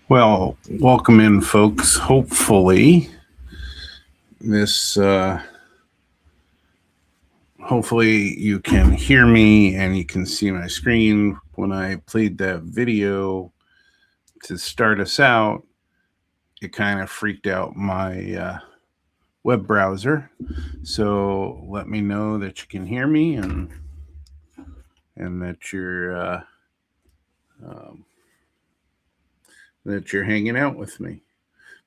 Well, welcome in, folks. Hopefully, hopefully you can hear me and you can see my screen. When I played that video to start us out, it kind of freaked out my web browser. So let me know that you can hear me and that you're hanging out with me.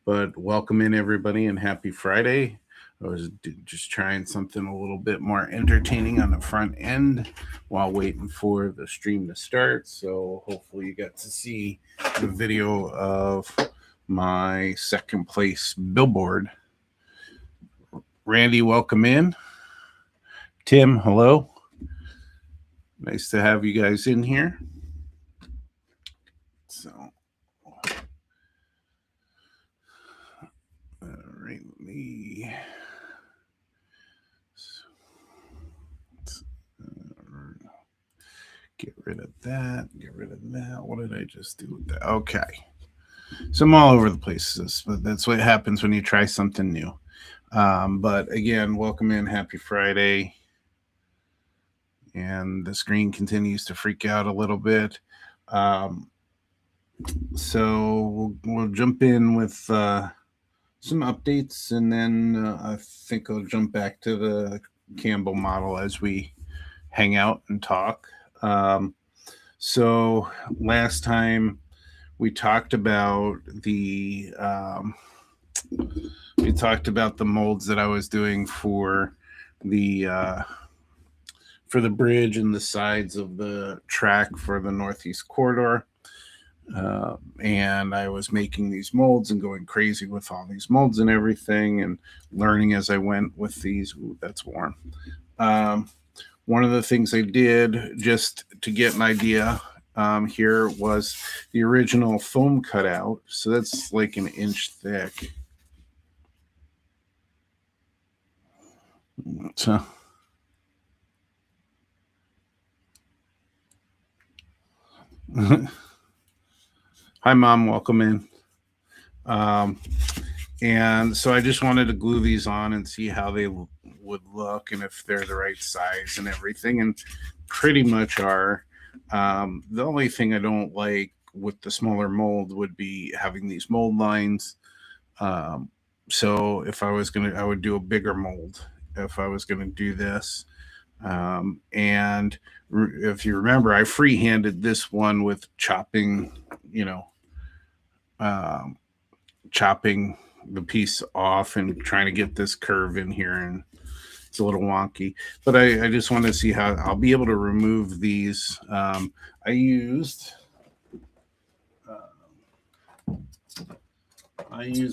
But welcome in, everybody, and happy Friday. I was just trying something a little bit more entertaining on the front end while waiting for the stream to start. So hopefully you got to see the video of my second place billboard. Randy, welcome in. Tim, hello. Nice to have you guys in here. So, all right, let me get rid of that. Get rid of that. What did I just do with that? Okay. So I'm all over the place, but that's what happens when you try something new. But again, welcome in. Happy Friday. And the screen continues to freak out a little bit. So we'll jump in with some updates, and then I think I'll jump back to the Campbell model as we hang out and talk. So last time we talked about the molds that I was doing for the bridge and the sides of the track for the Northeast Corridor. And I was making these molds and going crazy with all these molds and everything and learning as I went with these. Ooh, that's warm. One of the things I did just to get an idea here was the original foam cutout. So that's like an inch thick. So hi, Mom. Welcome in. And so I just wanted to glue these on and see how they would look and if they're the right size and everything. And pretty much are. The only thing I don't like with the smaller mold would be having these mold lines. So if I was I would do a bigger mold if I was going to do this. And if you remember, I freehanded this one with chopping, chopping the piece off and trying to get this curve in here, and it's a little wonky, but I just want to see how I'll be able to remove these. I used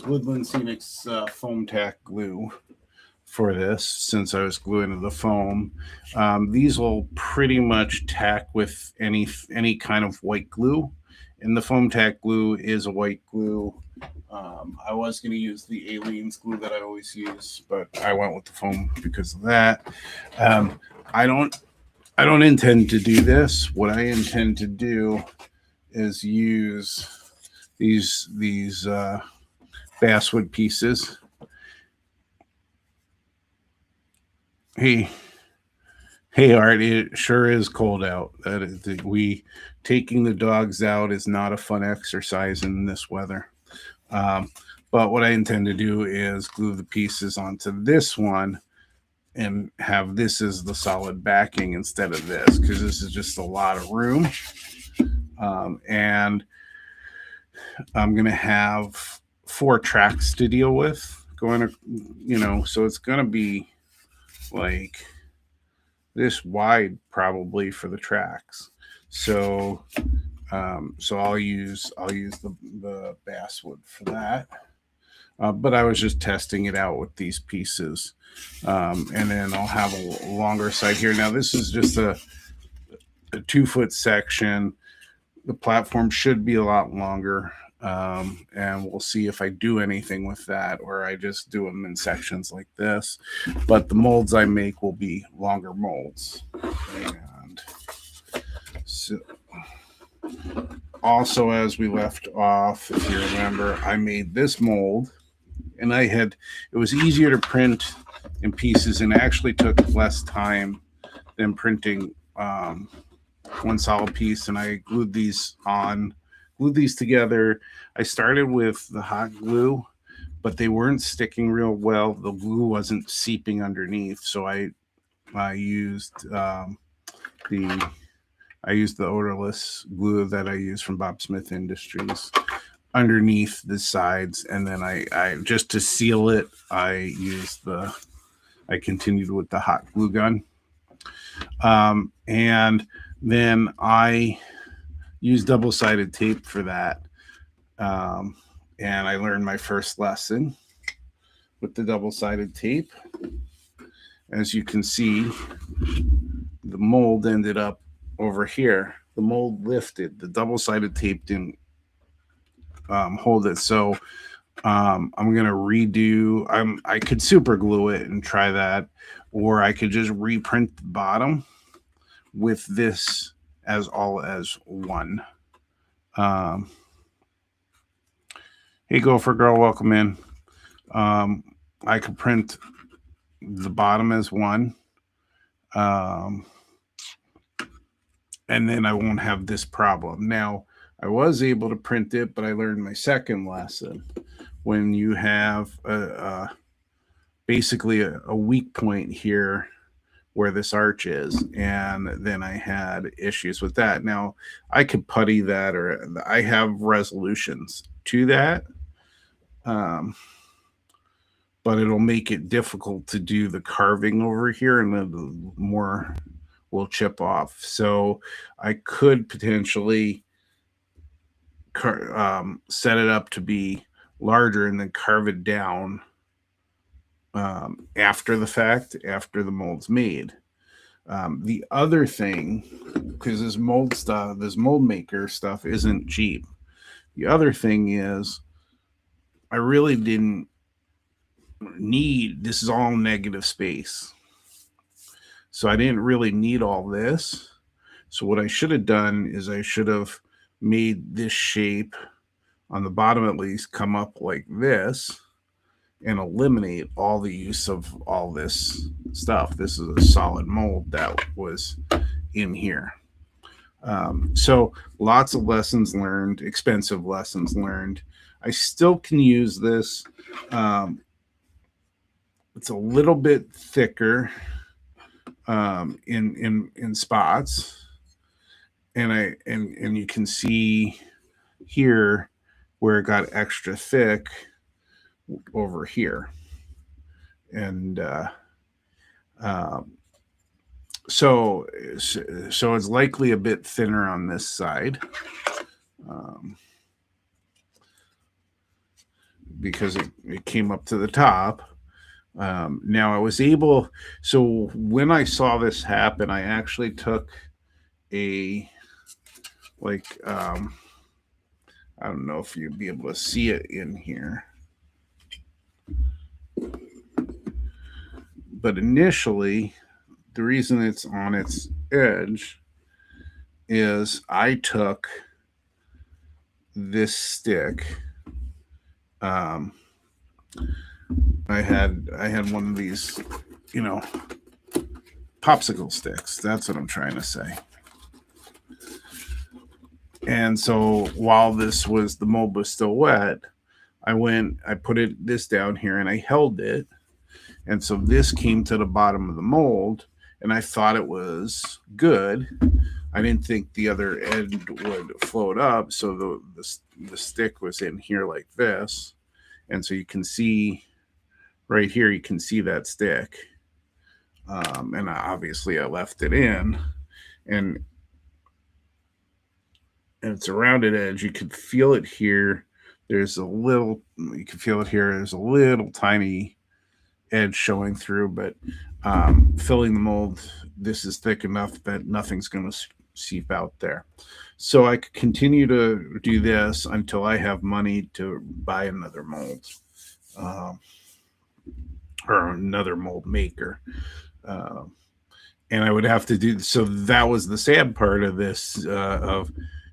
Woodland Scenic's foam tack glue for this, since I was gluing the foam. These will pretty much tack with any kind of white glue, and the foam tack glue is a white glue. I was going to use the Aliens glue that I always use, but I went with the foam because of that. I don't intend to do this. What I intend to do is use these basswood pieces. Hey, Art, it sure is cold out. Taking the dogs out is not a fun exercise in this weather. But what I intend to do is glue the pieces onto this one and have this as the solid backing instead of this, because this is just a lot of room. And I'm going to have 4 tracks to deal with so it's going to be like this wide probably for the tracks. So I'll use the basswood for that. But I was just testing it out with these pieces. And then I'll have a longer side here. Now this is just a 2-foot section. The platform should be a lot longer. And we'll see if I do anything with that, or I just do them in sections like this. But the molds I make will be longer molds. And so also, as we left off, if you remember, I made this mold, and it was easier to print in pieces and actually took less time than printing one solid piece. And I glued these together. I started with the hot glue, but they weren't sticking real well. The glue wasn't seeping underneath, so I used the odorless glue that I use from Bob Smith Industries underneath the sides, and then I just to seal it, I continued with the hot glue gun, and then I used double-sided tape for that, and I learned my first lesson with the double-sided tape. As you can see, the mold ended up over here. The mold lifted. The double-sided tape didn't hold it. So I'm going to redo. I could super glue it and try that, or I could just reprint the bottom with this as all as one. Hey, Gopher Girl, welcome in. I could print the bottom as one. And then I won't have this problem. Now, I was able to print it, but I learned my second lesson. When you have basically a weak point here where this arch is, and then I had issues with that. Now, I could putty that, or I have resolutions to that, but it'll make it difficult to do the carving over here, and the more will chip off. So I could potentially set it up to be larger and then carve it down after the fact, after the mold's made. The other thing, because this mold maker stuff isn't cheap. The other thing is, I really didn't need, this is all negative space. So I didn't really need all this. So what I should have done is I should have made this shape on the bottom, at least, come up like this and eliminate all the use of all this stuff. This is a solid mold that was in here. So lots of lessons learned, expensive lessons learned. I still can use this. It's a little bit thicker in spots, and you can see here where it got extra thick over here, and so it's likely a bit thinner on this side, because it came up to the top. Now I was able, so when I saw this happen, I actually took I don't know if you'd be able to see it in here, but initially, the reason it's on its edge is I took this stick. I had one of these, popsicle sticks. That's what I'm trying to say. And so while the mold was still wet, I put this down here and I held it. And so this came to the bottom of the mold, and I thought it was good. I didn't think the other end would float up. So the stick was in here like this. And so you can see right here, you can see that stick. And obviously I left it in, and it's a rounded edge. You could feel it here. You can feel it here. There's a little tiny edge showing through, but filling the mold, this is thick enough that nothing's going to seep out there. So I could continue to do this until I have money to buy another mold, or another mold maker. And I would have to do, so that was the sad part of this, of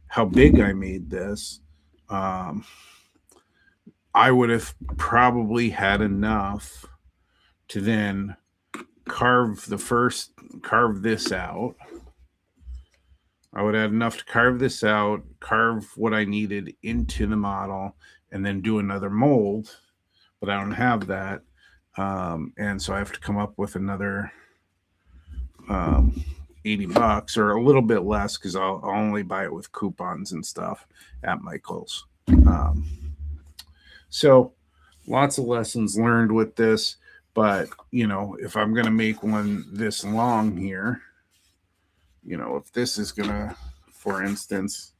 how big I made this, I would have probably had enough to then carve this out. I would have enough to carve this out, carve what I needed into the model, and then do another mold. But I don't have that. And so I have to come up with another $80 or a little bit less, because I'll only buy it with coupons and stuff at Michael's. So lots of lessons learned with this. But, if I'm going to make one this long here, if this is going to, for instance,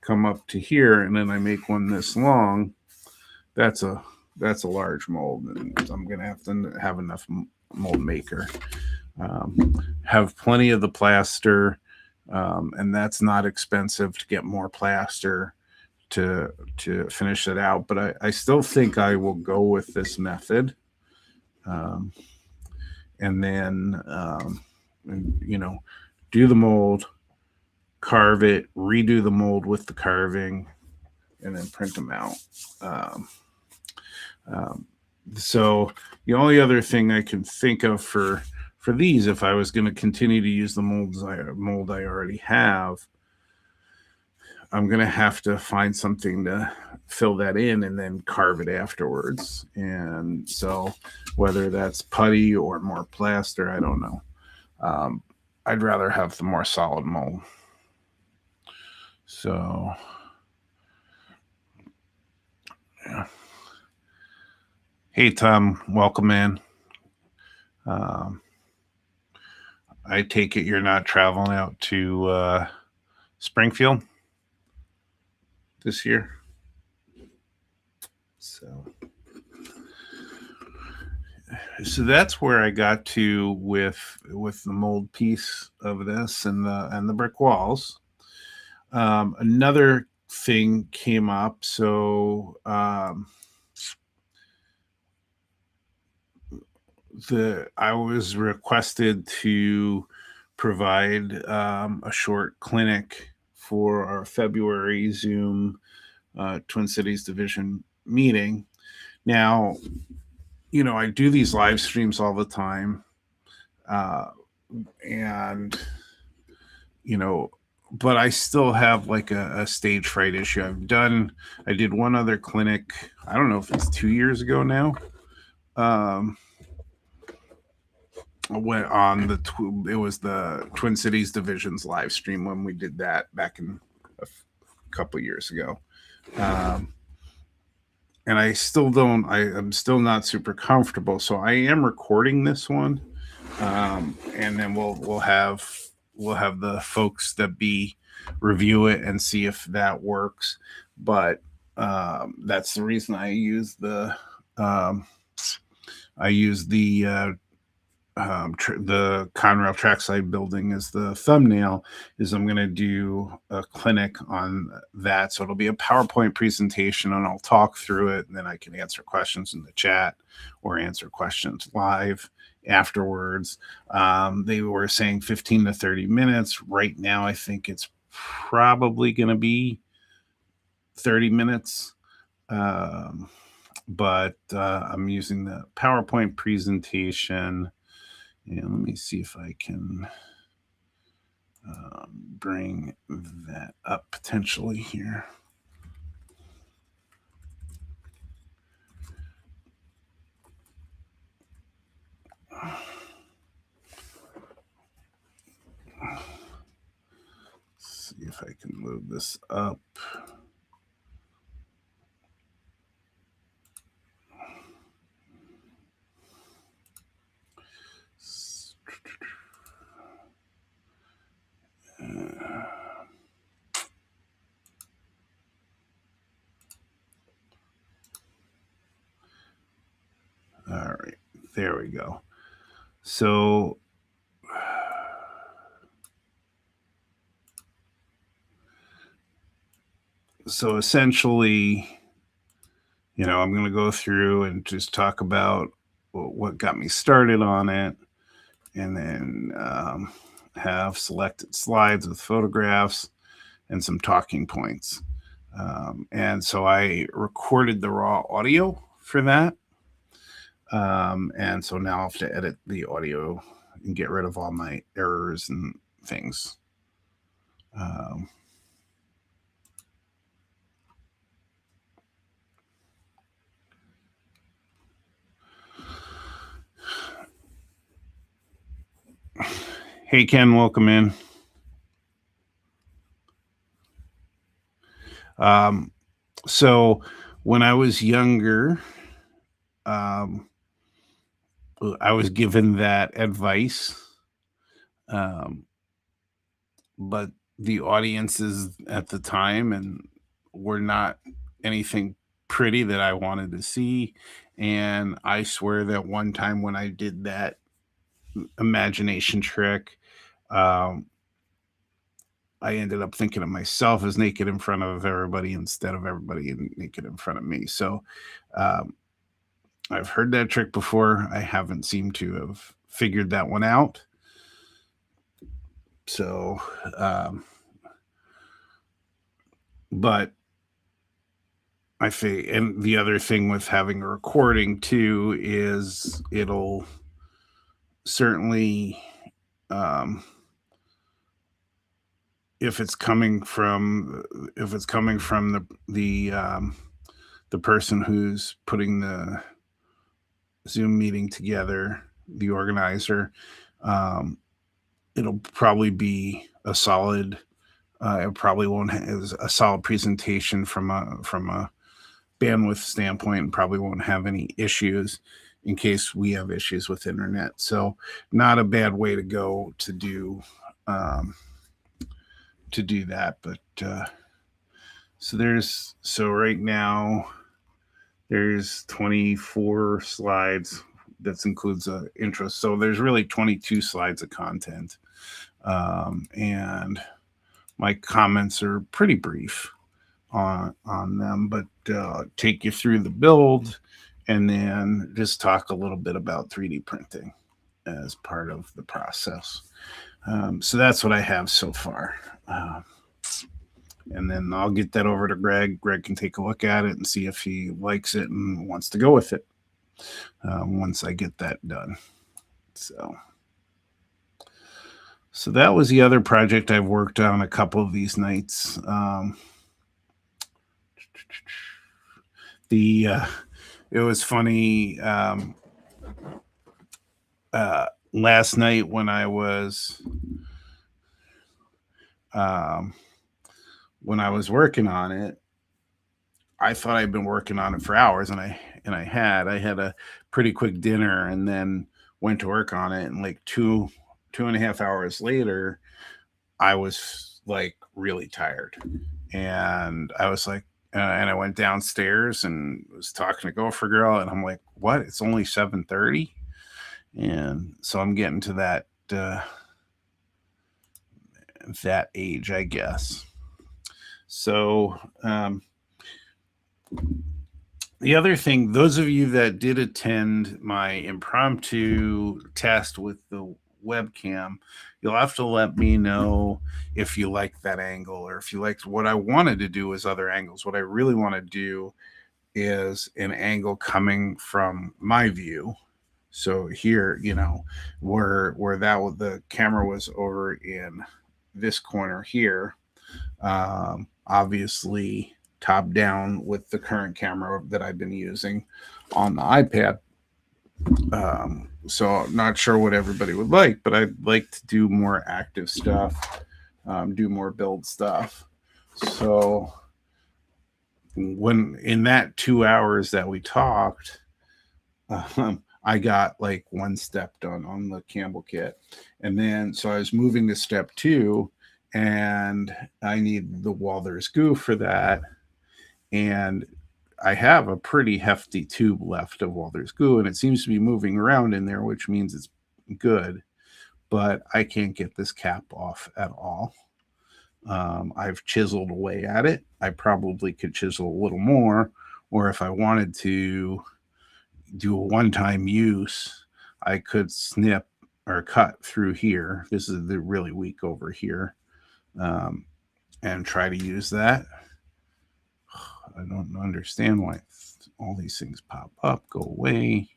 come up to here, and then I make one this long, that's a large mold, and I'm going to have enough mold maker. Have plenty of the plaster, and that's not expensive to get more plaster to finish it out. But I still think I will go with this method, and then do the mold, carve it, redo the mold with the carving, and then print them out. So the only other thing I can think of for these, if I was going to continue to use the mold I already have, I'm going to have to find something to fill that in and then carve it afterwards. And so whether that's putty or more plaster, I don't know. I'd rather have the more solid mold. So, yeah. Hey, Tom, welcome in. I take it you're not traveling out to Springfield this year. So that's where I got to with the mold piece of this and the brick walls. Another thing came up. So I was requested to provide a short clinic for our February Zoom Twin Cities Division meeting. Now, I do these live streams all the time, and but I still have like a stage fright issue. I did one other clinic, I don't know if it's 2 years ago now. Went on it was the Twin Cities Division's live stream when we did that back in a couple years ago. And I'm still not super comfortable. So I am recording this one. And then we'll have the folks that review it and see if that works. But that's the reason I use the Conrail Trackside building as the thumbnail. Is I'm going to do a clinic on that. So it'll be a PowerPoint presentation, and I'll talk through it, and then I can answer questions in the chat or answer questions live afterwards. They were saying 15 to 30 minutes. Right now, I think it's probably going to be 30 minutes. But I'm using the PowerPoint presentation. And let me see if I can bring that up potentially here. Let's see if I can move this up. All right, there we go. So essentially, I'm going to go through and just talk about what got me started on it, and then have selected slides with photographs, and some talking points. And so I recorded the raw audio for that. And so now I have to edit the audio and get rid of all my errors and things. Hey, Ken, welcome in. So when I was younger, I was given that advice, but the audiences at the time and were not anything pretty that I wanted to see. And I swear that one time when I did that imagination trick, um, I ended up thinking of myself as naked in front of everybody instead of everybody naked in front of me. So um, I've heard that trick before. I haven't seemed to have figured that one out. So, but I think, and the other thing with having a recording too is it'll certainly, if it's coming from the person who's putting the Zoom meeting together, the organizer, it'll probably be a solid. It probably won't have a solid presentation from a bandwidth standpoint, and probably won't have any issues in case we have issues with internet. So, not a bad way to go to do that. But so right now there's 24 slides. That includes an intro. So there's really 22 slides of content. And my comments are pretty brief on them, but take you through the build and then just talk a little bit about 3D printing as part of the process. So that's what I have so far. And then I'll get that over to Greg. Greg can take a look at it and see if he likes it and wants to go with it once I get that done. So that was the other project I've worked on a couple of these nights. It was funny. Last night when I was working on it, I thought I'd been working on it for hours, and I had a pretty quick dinner and then went to work on it, and like 2.5 hours later, I was like really tired, and I was like, and I went downstairs and was talking to Gopher Girl, and I'm like, what? It's only 7:30, and so I'm getting to that age, I guess. So the other thing, those of you that did attend my impromptu test with the webcam, you'll have to let me know if you liked that angle, or if you liked what I wanted to do as other angles. What I really want to do is an angle coming from my view. So here, where the camera was over in this corner here, obviously top down with the current camera that I've been using on the iPad. So I'm not sure what everybody would like, but I'd like to do more active stuff, do more build stuff. So when in that 2 hours that we talked, I got like one step done on the Campbell kit. And then, so I was moving to step 2, and I need the Walther's goo for that. And I have a pretty hefty tube left of Walther's goo, and it seems to be moving around in there, which means it's good, but I can't get this cap off at all. I've chiseled away at it. I probably could chisel a little more, or if I wanted to do a one-time use, I could snip or cut through here. This is the really weak over here. and try to use that. I don't understand why all these things pop up, go away.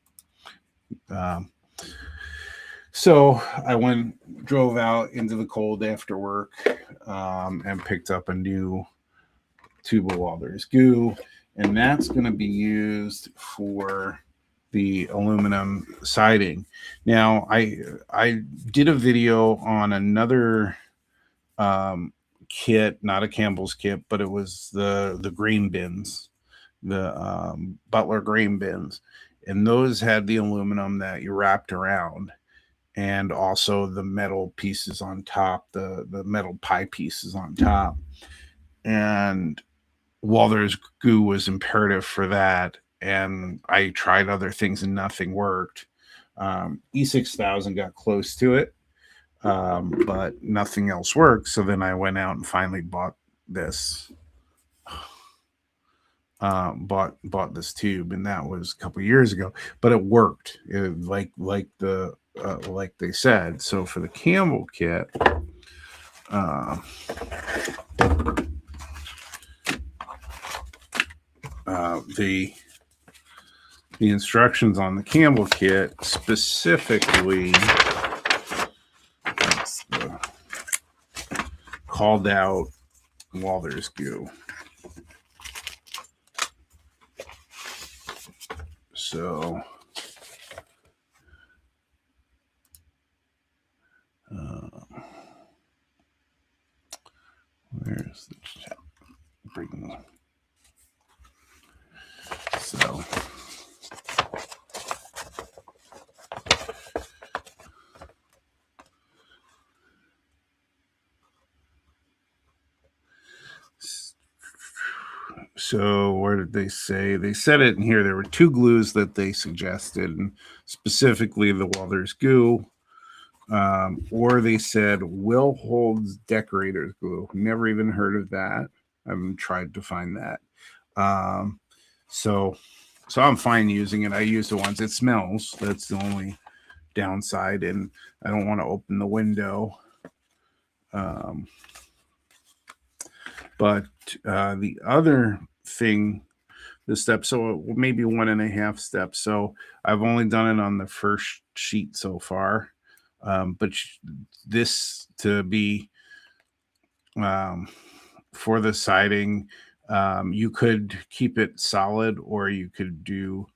So I drove out into the cold after work, and picked up a new tube of Walther's goo, and that's going to be used for the aluminum siding. Now, I did a video on another kit, not a Campbell's kit, but it was the grain bins, the Butler grain bins, and those had the aluminum that you wrapped around, and also the metal pieces on top, the metal pie pieces on top. And Walther's goo was imperative for that. And I tried other things and nothing worked. E6000 got close to it, but nothing else worked. So then I went out and finally bought this. Bought this tube, and that was a couple years ago. But it worked, like they said. So for the Campbell kit, the instructions on the Campbell kit specifically called out Walther's goo. So where's the chat? Bring. So where did they say? They said it in here. There were two glues that they suggested, and specifically the Walther's goo, or they said Will Holds Decorator's glue. Never even heard of that. I haven't tried to find that. So I'm fine using it. I use it once. It smells. That's the only downside, and I don't want to open the window. But the other thing, the step, so maybe 1.5 steps. So I've only done it on the first sheet so far. But this to be for the siding, you could keep it solid, or you could do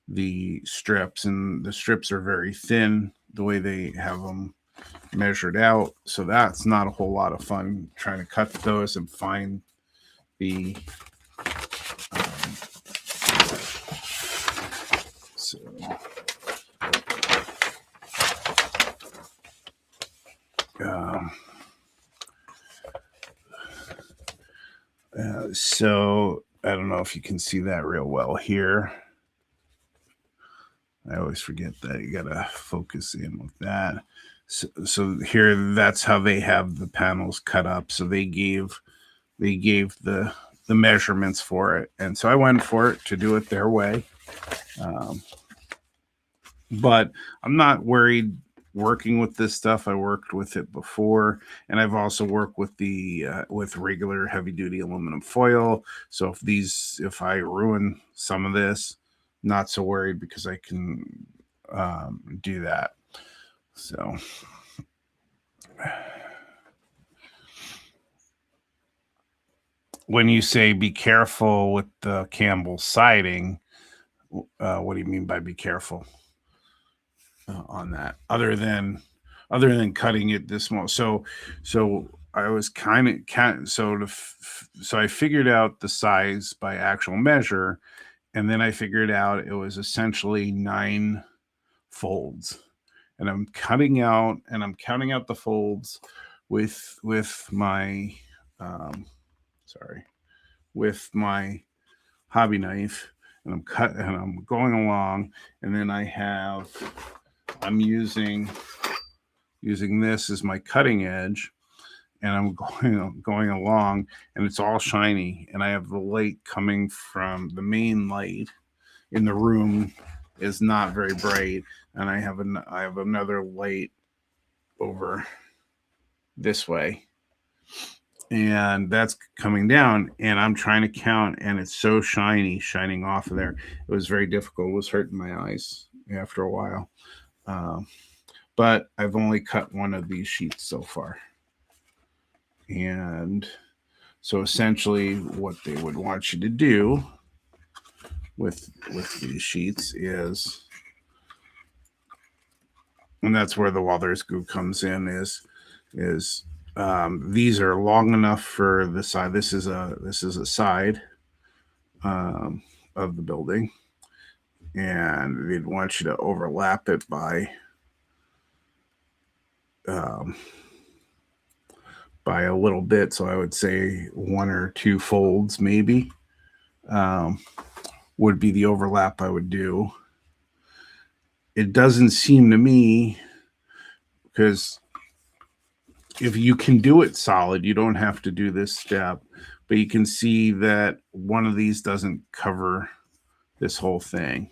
the strips, and the strips are very thin the way they have them measured out. So that's not a whole lot of fun trying to cut those and find the so I don't know if you can see that real well here. I always forget that you gotta focus in with that. So here, that's how they have the panels cut up. So they gave the measurements for it, and so I went for it to do it their way. But I'm not worried working with this stuff. I worked with it before, and I've also worked with the with regular heavy duty aluminum foil. So if I ruin some of this, not so worried, because I can do that. So when you say be careful with the Campbell siding, what do you mean by be careful on that? Other than cutting it this small. So I was so I figured out the size by actual measure, and then I figured out it was essentially 9 folds, and I'm cutting out and I'm counting out the folds with my with my hobby knife, and I'm going along, and then I'm using this as my cutting edge, and I'm going along, and it's all shiny, and I have the light coming from the main light in the room is not very bright, and I have another light over this way, and that's coming down, and I'm trying to count, and it's so shining off of there. It was very difficult. It was hurting my eyes after a while. Um, but I've only cut one of these sheets so far. And so essentially what they would want you to do with these sheets is, and that's where the Walther's glue comes in, is these are long enough for the side. This is a side of the building, and they'd want you to overlap it by a little bit. So I would say 1 or 2 folds maybe would be the overlap I would do. It doesn't seem to me, because if you can do it solid, you don't have to do this step, but you can see that one of these doesn't cover this whole thing,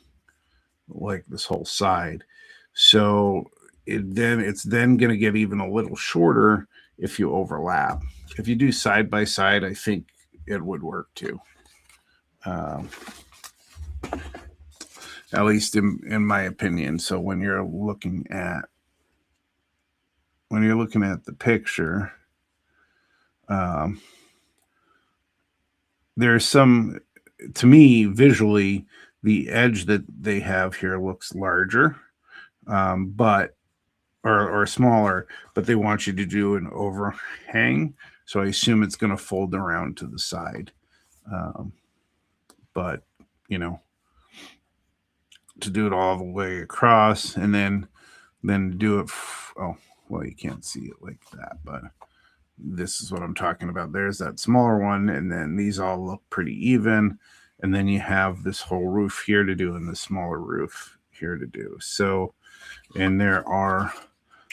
like this whole side. So it's then going to get even a little shorter if you overlap. If you do side by side, I think it would work too. At least in my opinion. So when you're looking at the picture, there's some, to me, visually, the edge that they have here looks larger, but or smaller, but they want you to do an overhang. So I assume it's going to fold around to the side. But, to do it all the way across and then do it. Oh, well, you can't see it like that, but this is what I'm talking about. There's that smaller one, and then these all look pretty even. And then you have this whole roof here to do and the smaller roof here to do. So, and there are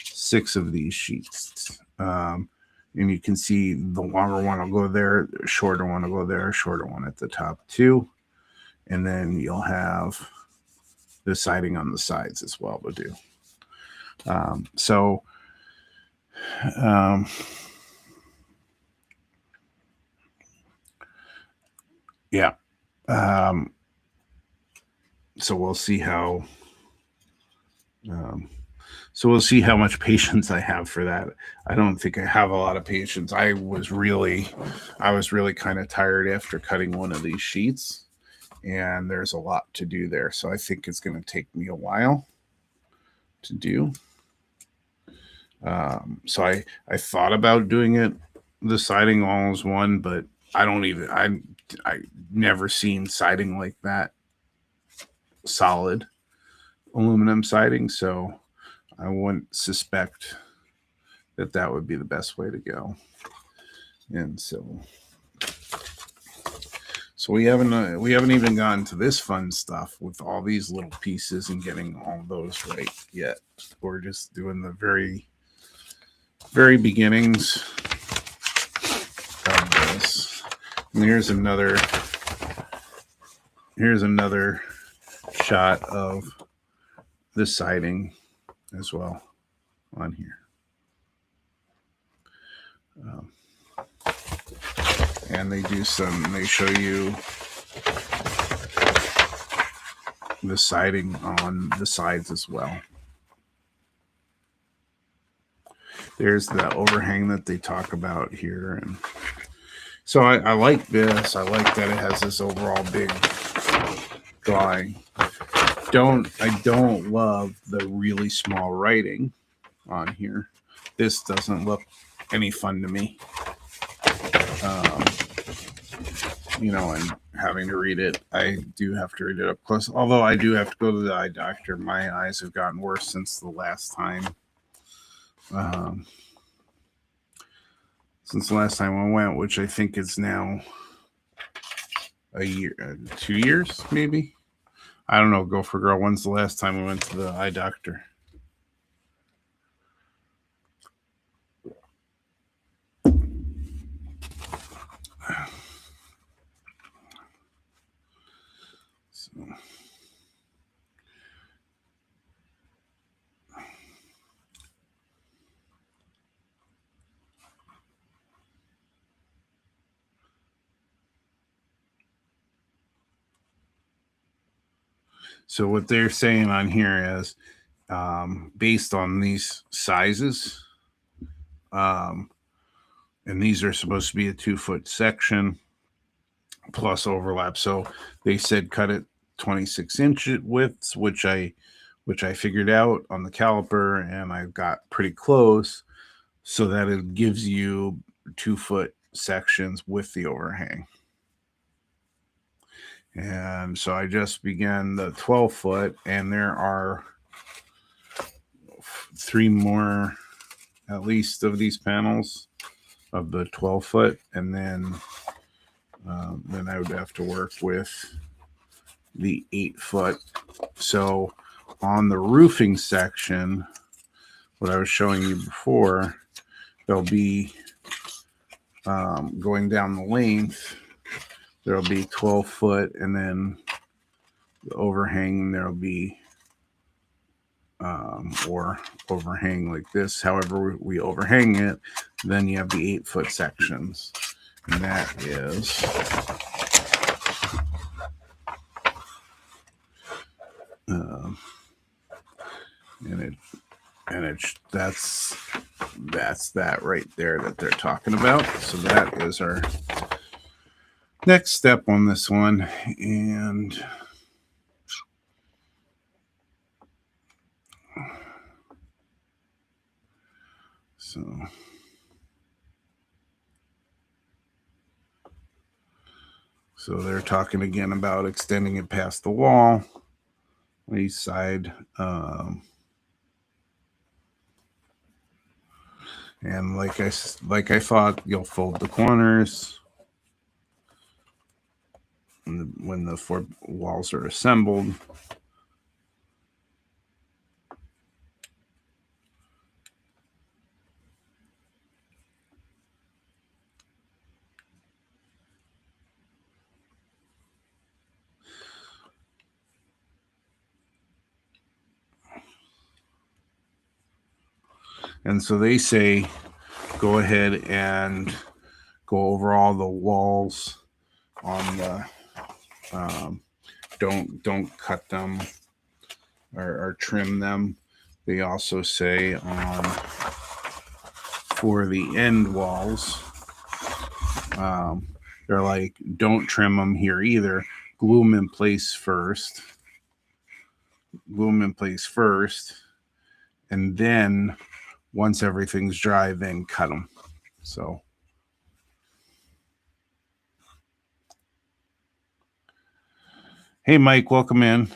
6 of these sheets. And you can see the longer one will go there, the shorter one will go there, shorter one at the top too. And then you'll have the siding on the sides as well to do. Yeah. So we'll see how. So we'll see how much patience I have for that. I don't think I have a lot of patience. I was really kind of tired after cutting one of these sheets, and there's a lot to do there. So I think it's going to take me a while to do. So I thought about doing it, the siding all as one, but I never seen siding like that, solid aluminum siding. So I wouldn't suspect that would be the best way to go. And so we haven't even gotten to this fun stuff with all these little pieces and getting all those right yet. We're just doing the very, very beginnings of this. And here's another shot of the siding as well on here. And they show you the siding on the sides as well. There's the overhang that they talk about here. And so I like this. I like that it has this overall big drawing. I don't love the really small writing on here. This doesn't look any fun to me. And having to read it, I do have to read it up close. Although I do have to go to the eye doctor. My eyes have gotten worse since the last time. Since the last time I went, which I think is now a year, 2 years, maybe. I don't know. Go for girl. When's the last time we went to the eye doctor? So what they're saying on here is, based on these sizes, and these are supposed to be a 2-foot section plus overlap. So they said cut it 26-inch widths, which I figured out on the caliper, and I got pretty close, so that it gives you 2-foot sections with the overhang. And so I just began the 12-foot, and there are 3 more at least of these panels of the 12-foot, and then I would have to work with the 8-foot. So on the roofing section, what I was showing you before, there'll be going down the length, there'll be 12-foot, and then the overhang, there'll be or overhang like this. However we overhang it, then you have the 8-foot sections, and that is that's that right there that they're talking about. So that is our next step on this one. And so they're talking again about extending it past the wall, on each side. And like I thought, you'll fold the corners when the 4 walls are assembled. And so they say, go ahead and go over all the walls on the, don't cut them or trim them. They also say for the end walls, they're like, don't trim them here either. Glue them in place first. And then once everything's dry, then cut them. So hey, Mike, welcome in.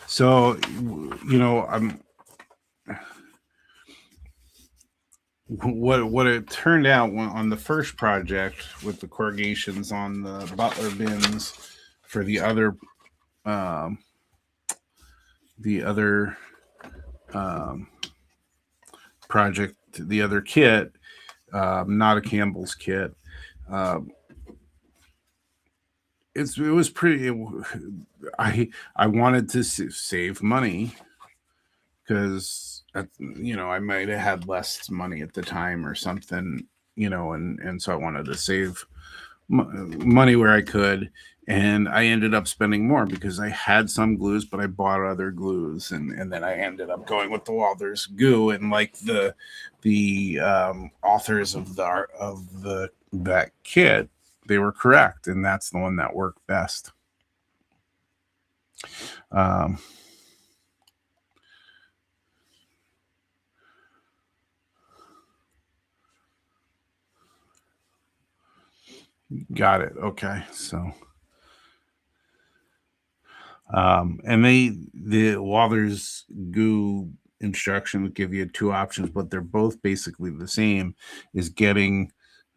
So, what it turned out on the first project with the corrugations on the Butler bins for the other project, the other kit, not a Campbell's kit. It was pretty. I wanted to save money because I might have had less money at the time or something, and so I wanted to save money where I could, and I ended up spending more because I had some glues, but I bought other glues, and then I ended up going with the Walther's goo, and like the authors of that kit, they were correct, and that's the one that worked best. Got it. Okay. So, and the Walther's goo instructions give you 2 options, but they're both basically the same, is getting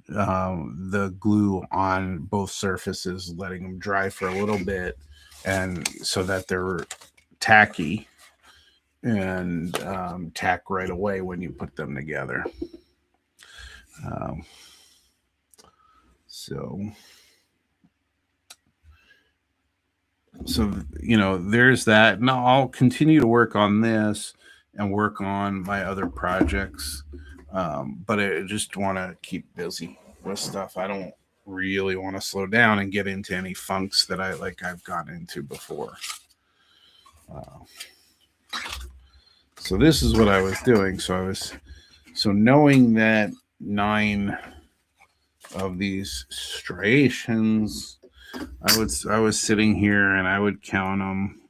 the glue on both surfaces, letting them dry for a little bit, and so that they're tacky and tack right away when you put them together. So there's that. Now I'll continue to work on this and work on my other projects, but I just want to keep busy with stuff. I don't really want to slow down and get into any funks that I've gotten into before. So this is what I was doing. So knowing that 9 of these striations, I was sitting here and I would count them,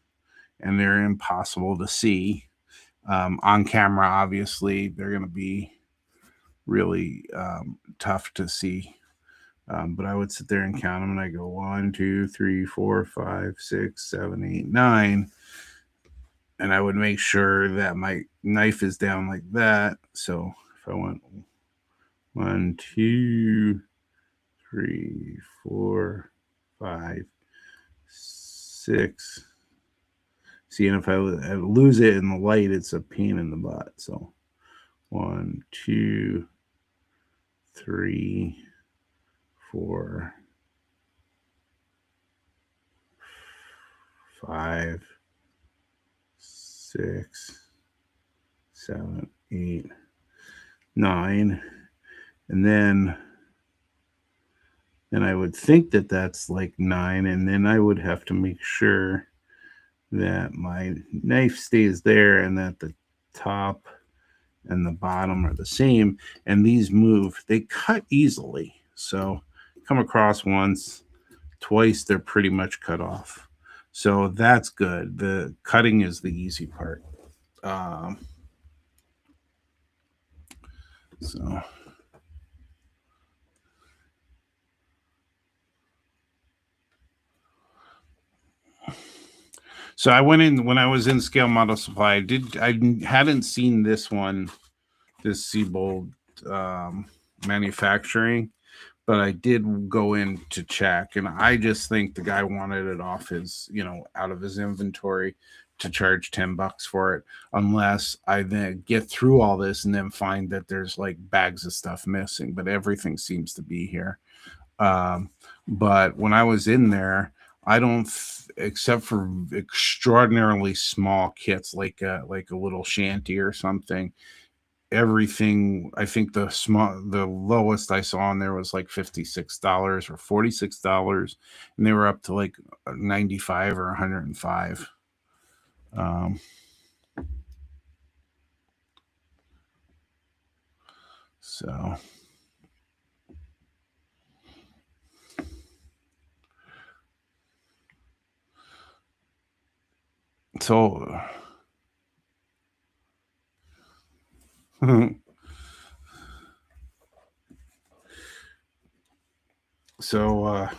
and they're impossible to see on camera. Obviously, they're going to be really tough to see. But I would sit there and count them, and I go 1, 2, 3, 4, 5, 6, 7, 8, 9, and I would make sure that my knife is down like that. So if I went 1, 2, 3, 4, 5, 6. See, and if I lose it in the light, it's a pain in the butt. So 1, 2, 3, 4, 5, 6, 7, 8, 9, and then I would think that that's like 9, and then I would have to make sure that my knife stays there and that the top and the bottom are the same, and these move. They cut easily, so come across once, twice, they're pretty much cut off. So that's good. The cutting is the easy part. So So I went in when I was in Scale Model Supply. I hadn't seen this one, this Seabold manufacturing, but I did go in to check, and I just think the guy wanted it off his, out of his inventory to charge $10 for it, unless I then get through all this and then find that there's like bags of stuff missing, but everything seems to be here. But when I was in there, I don't, except for extraordinarily small kits like a little shanty or something. Everything, I think the lowest I saw on there was like $56 or $46, and they were up to like 95 or 105. So. So, so,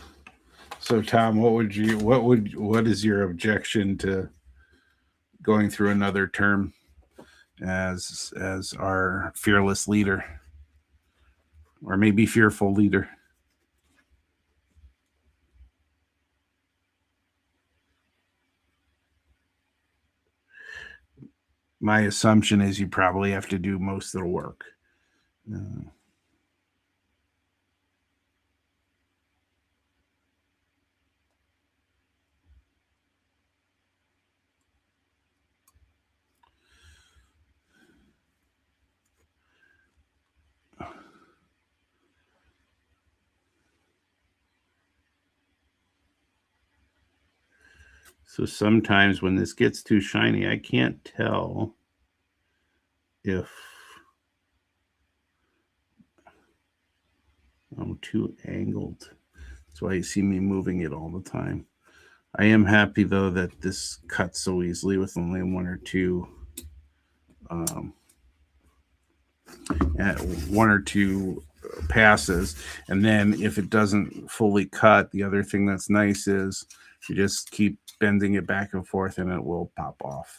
so Tom, what is your objection to going through another term as our fearless leader, or maybe fearful leader? My assumption is you probably have to do most of the work. So sometimes when this gets too shiny, I can't tell if I'm too angled. That's why you see me moving it all the time. I am happy though that this cuts so easily with only 1 or 2 at 1 or 2 passes. And then if it doesn't fully cut, the other thing that's nice is you just keep bending it back and forth and it will pop off.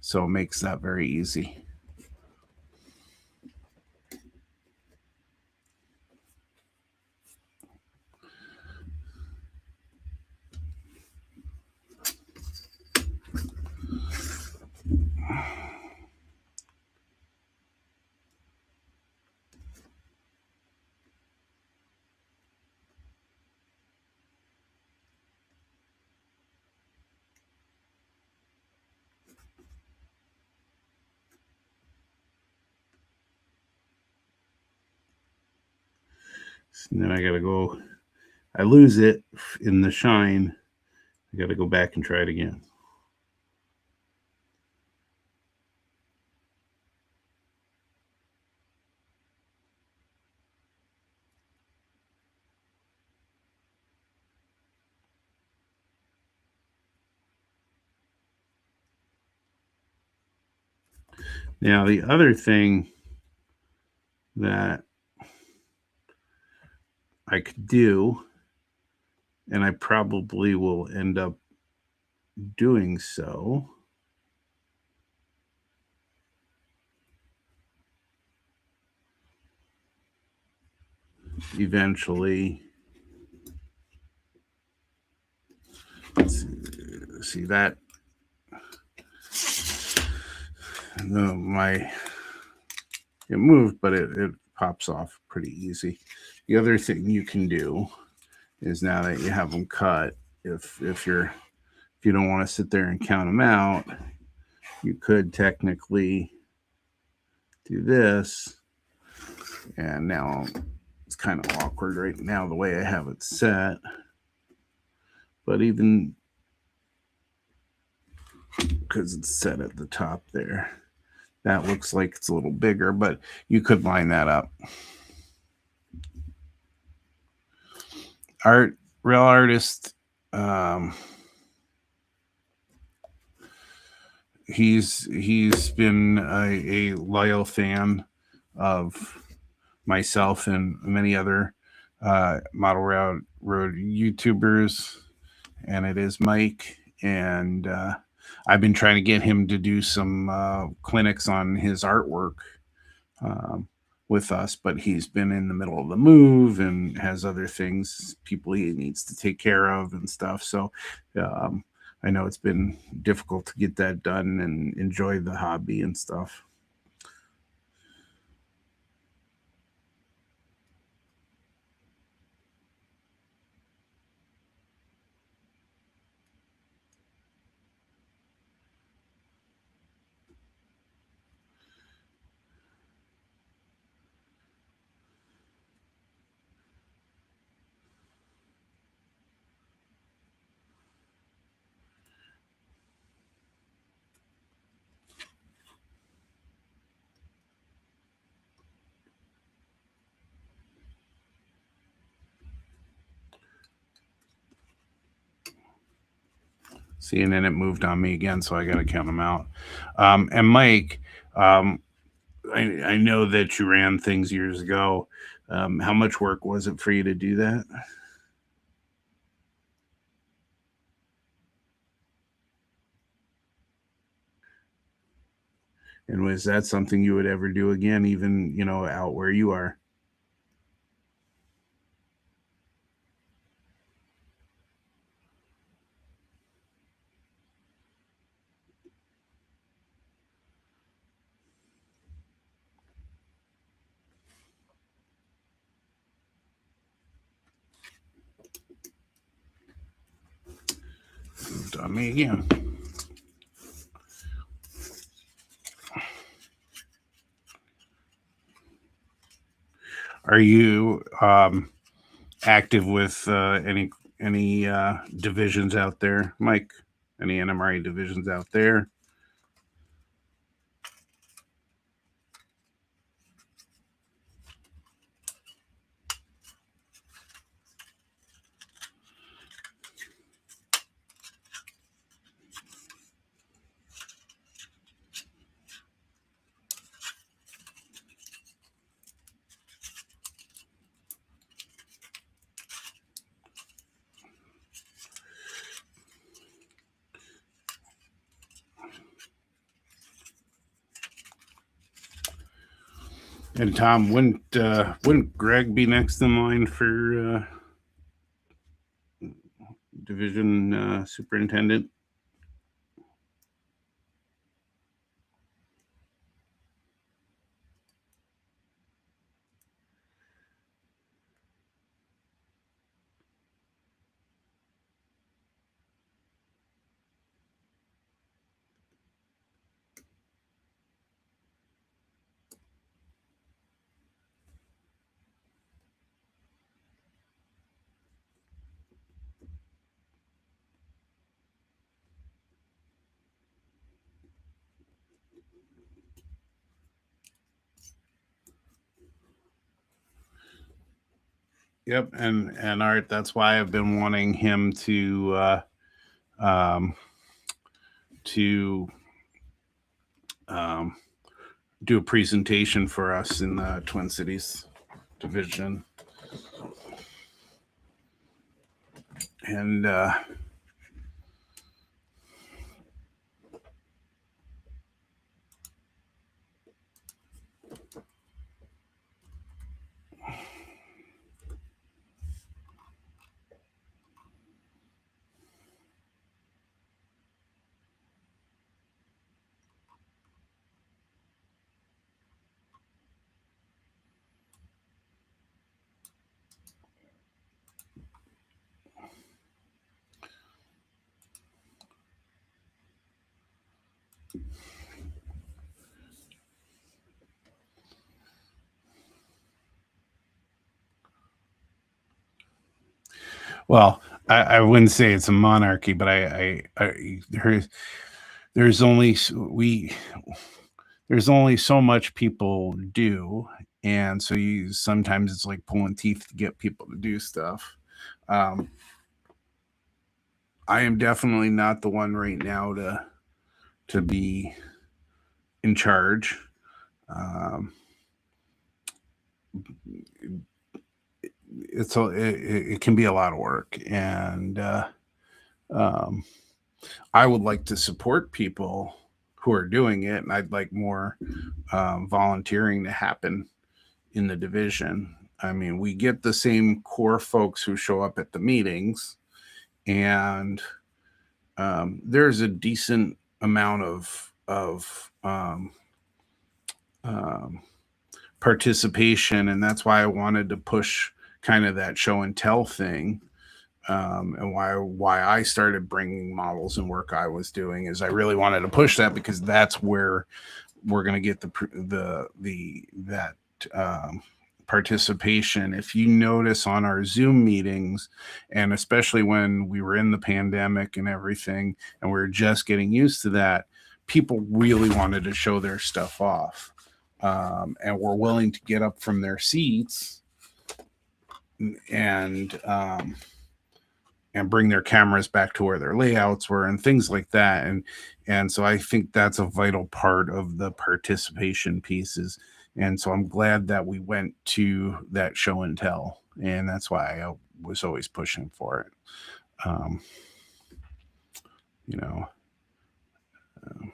So it makes that very easy. And then I got to go, I lose it in the shine. I got to go back and try it again. Now, the other thing that I could do, and I probably will end up doing so, eventually. See that it moved, but it pops off pretty easy. The other thing you can do is, now that you have them cut, if you don't want to sit there and count them out, you could technically do this. And now it's kind of awkward right now the way I have it set. But even because it's set at the top there, that looks like it's a little bigger, but you could line that up. Real artist, he's been a loyal fan of myself and many other model road YouTubers, and it is Mike. And I've been trying to get him to do some clinics on his artwork with us, but he's been in the middle of the move and has other things, people he needs to take care of and stuff. So I know it's been difficult to get that done and enjoy the hobby and stuff. See, and then it moved on me again, so I got to count them out. And Mike, I know that you ran things years ago. How much work was it for you to do that? And was that something you would ever do again, even, out where you are? Moved on me again. Are you active with any divisions out there, Mike? Any NMRA divisions out there? And Tom, wouldn't Greg be next in line for division superintendent? Yep, and Art. That's why I've been wanting him um, to um, do a presentation for us in the Twin Cities division, and well, I wouldn't say it's a monarchy, but there's only we there's only so much people do, and so you sometimes it's like pulling teeth to get people to do stuff. Um, I am definitely not the one right now to be in charge. Um, it can be a lot of work, and um, I would like to support people who are doing it, and I'd like more volunteering to happen in the division. I mean, we get the same core folks who show up at the meetings, and there's a decent amount of um, participation, and that's why I wanted to push kind of that show and tell thing. And why I started bringing models and work I was doing is I really wanted to push that because that's where we're going to get the that um, participation. If you notice on our Zoom meetings, and especially when we were in the pandemic and everything, and we were just getting used to that, people really wanted to show their stuff off, and were willing to get up from their seats and and bring their cameras back to where their layouts were and things like that. And so I think that's a vital part of the participation pieces. And so I'm glad that we went to that show and tell, and that's why I was always pushing for it. um, you know uh,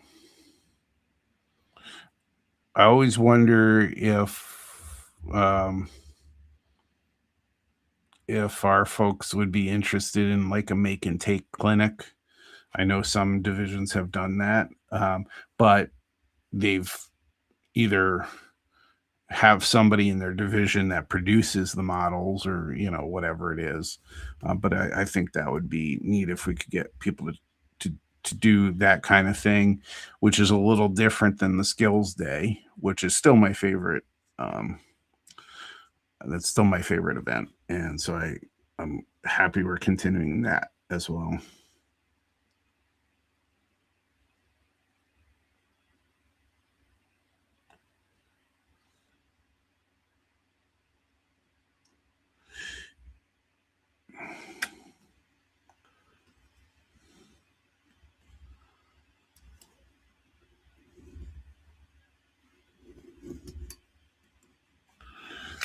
I always wonder if our folks would be interested in like a make and take clinic. I know some divisions have done that, but they've either have somebody in their division that produces the models or whatever it is. But I think that would be neat if we could get people to to do that kind of thing, which is a little different than the skills day, which is still my favorite. Um, that's still my favorite event, and so I'm happy we're continuing that as well.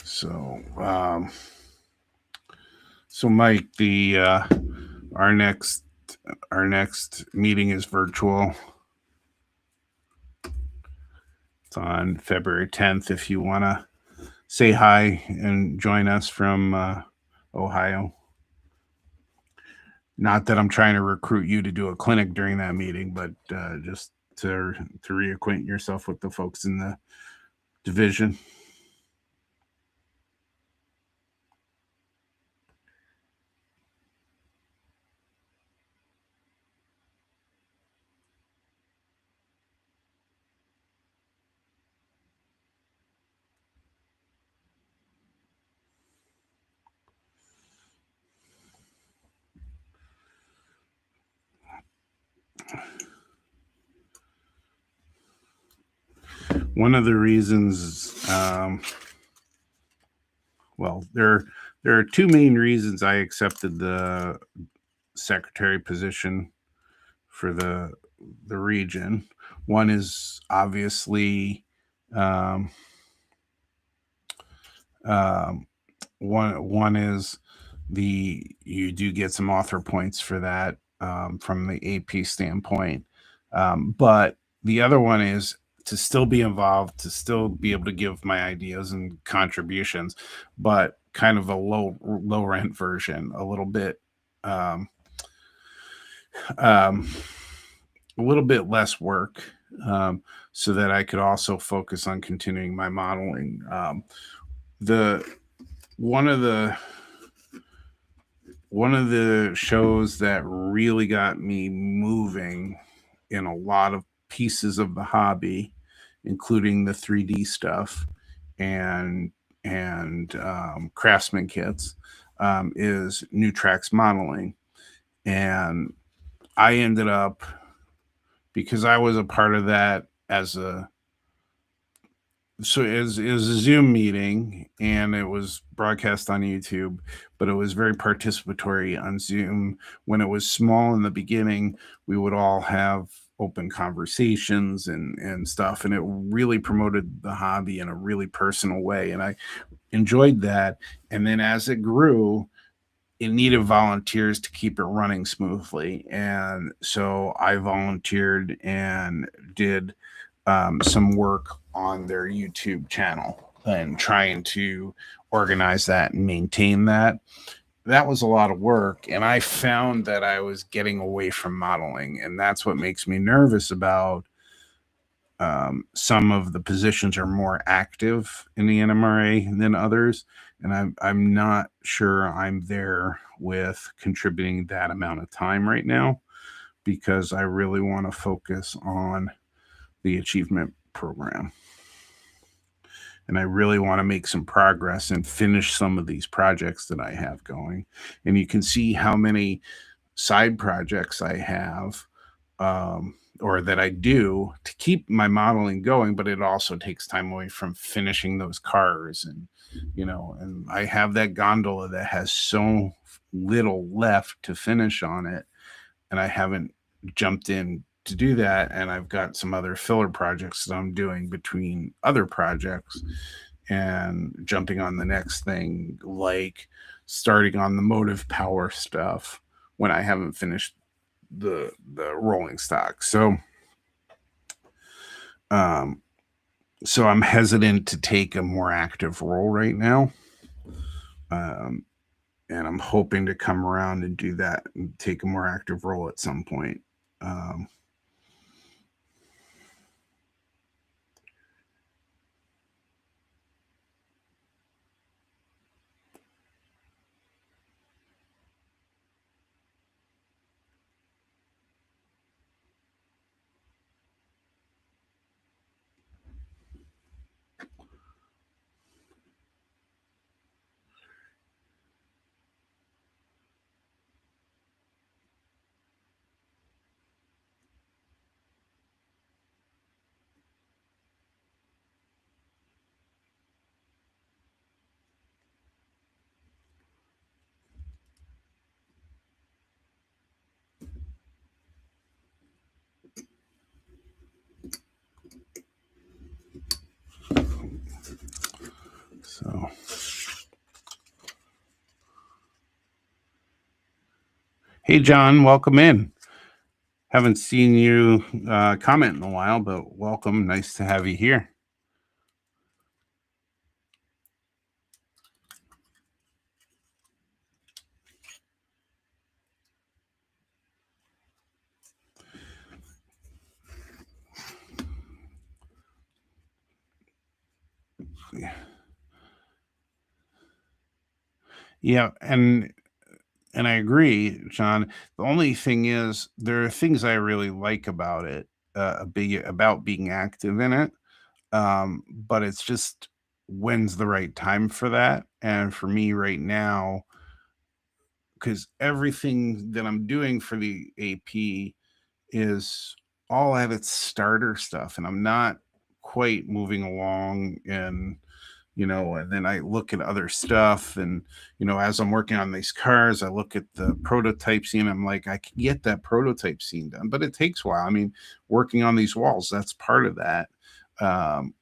So, so Mike, the our next our next meeting is virtual. It's on February 10th. If you want to say hi and join us from Ohio. Not that I'm trying to recruit you to do a clinic during that meeting, but just to reacquaint yourself with the folks in the division. One of the reasons, well, there are two main reasons I accepted the secretary position for the region. One is obviously um, um, one is you do get some author points for that from the AP standpoint, but the other one is to still be involved, to still be able to give my ideas and contributions, but kind of a low rent version, a little bit um, um, a little bit less work, so that I could also focus on continuing my modeling. The one of the one of the shows that really got me moving in a lot of pieces of the hobby, including the 3D stuff and craftsman kits, is New Tracks modeling. And I ended up, because I was a part of that as a so it was a Zoom meeting and it was broadcast on YouTube, but it was very participatory on Zoom. When it was small in the beginning, we would all have open conversations and stuff, and it really promoted the hobby in a really personal way. And I enjoyed that. And then as it grew, it needed volunteers to keep it running smoothly. And so I volunteered and did some work on their YouTube channel and trying to organize that and maintain that. That was a lot of work. And I found that I was getting away from modeling. And that's what makes me nervous about some of the positions are more active in the NMRA than others, and I'm not sure I'm there with contributing that amount of time right now because I really want to focus on the achievement program. And I really want to make some progress and finish some of these projects that I have going. And you can see how many side projects I have, or that I do to keep my modeling going, but it also takes time away from finishing those cars. And I have that gondola that has so little left to finish on it, and I haven't jumped in to do that. And I've got some other filler projects that I'm doing between other projects and jumping on the next thing, like starting on the motive power stuff when I haven't finished the rolling stock. Um, so I'm hesitant to take a more active role right now. Um, and I'm hoping to come around and do that and take a more active role at some point. Um, so, hey, John, welcome in. Haven't seen you comment in a while, but welcome. Nice to have you here. Yeah, and I agree, John. The only thing is, there are things I really like about it, about being active in it. But it's just when's the right time for that? And for me right now, because everything that I'm doing for the AP is all at its starter stuff, and I'm not quite moving along in and then I look at other stuff. And, as I'm working on these cars, I look at the prototype scene. I'm like, I can get that prototype scene done, but it takes a while. I mean, working on these walls, that's part of that. Um,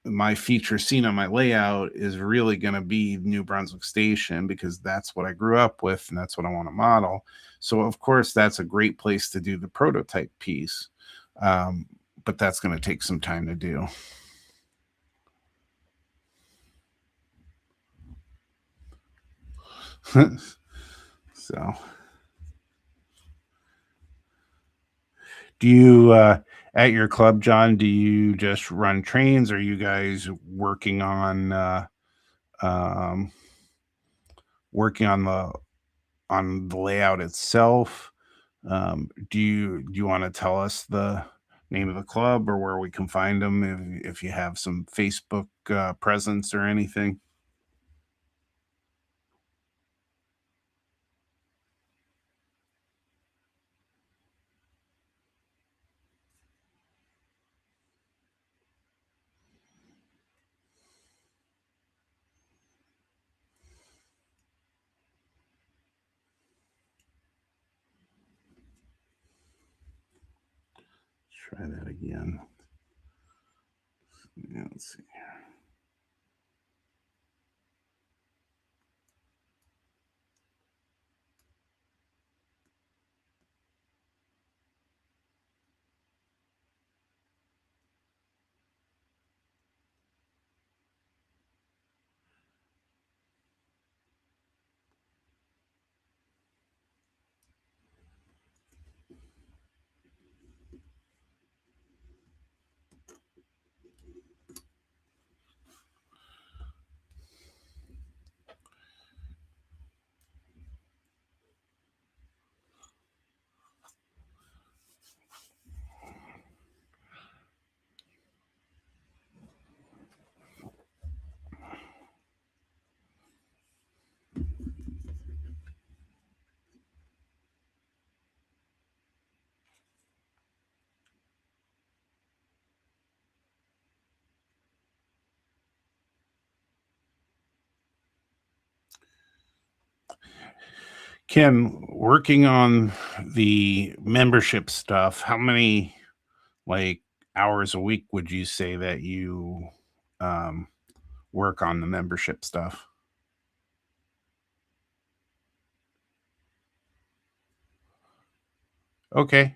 my feature scene on my layout is really going to be New Brunswick Station, because that's what I grew up with and that's what I want to model. So, of course, that's a great place to do the prototype piece. But that's going to take some time to do. So, do you, at your club, John, do you just run trains? Or are you guys um, working on the layout itself? Do you want to tell us the name of the club or where we can find them, if you have some Facebook presence or anything? Try that again. Yeah, let's see. Kim, working on the membership stuff, how many, like, hours a week would you say that you um, work on the membership stuff? Okay.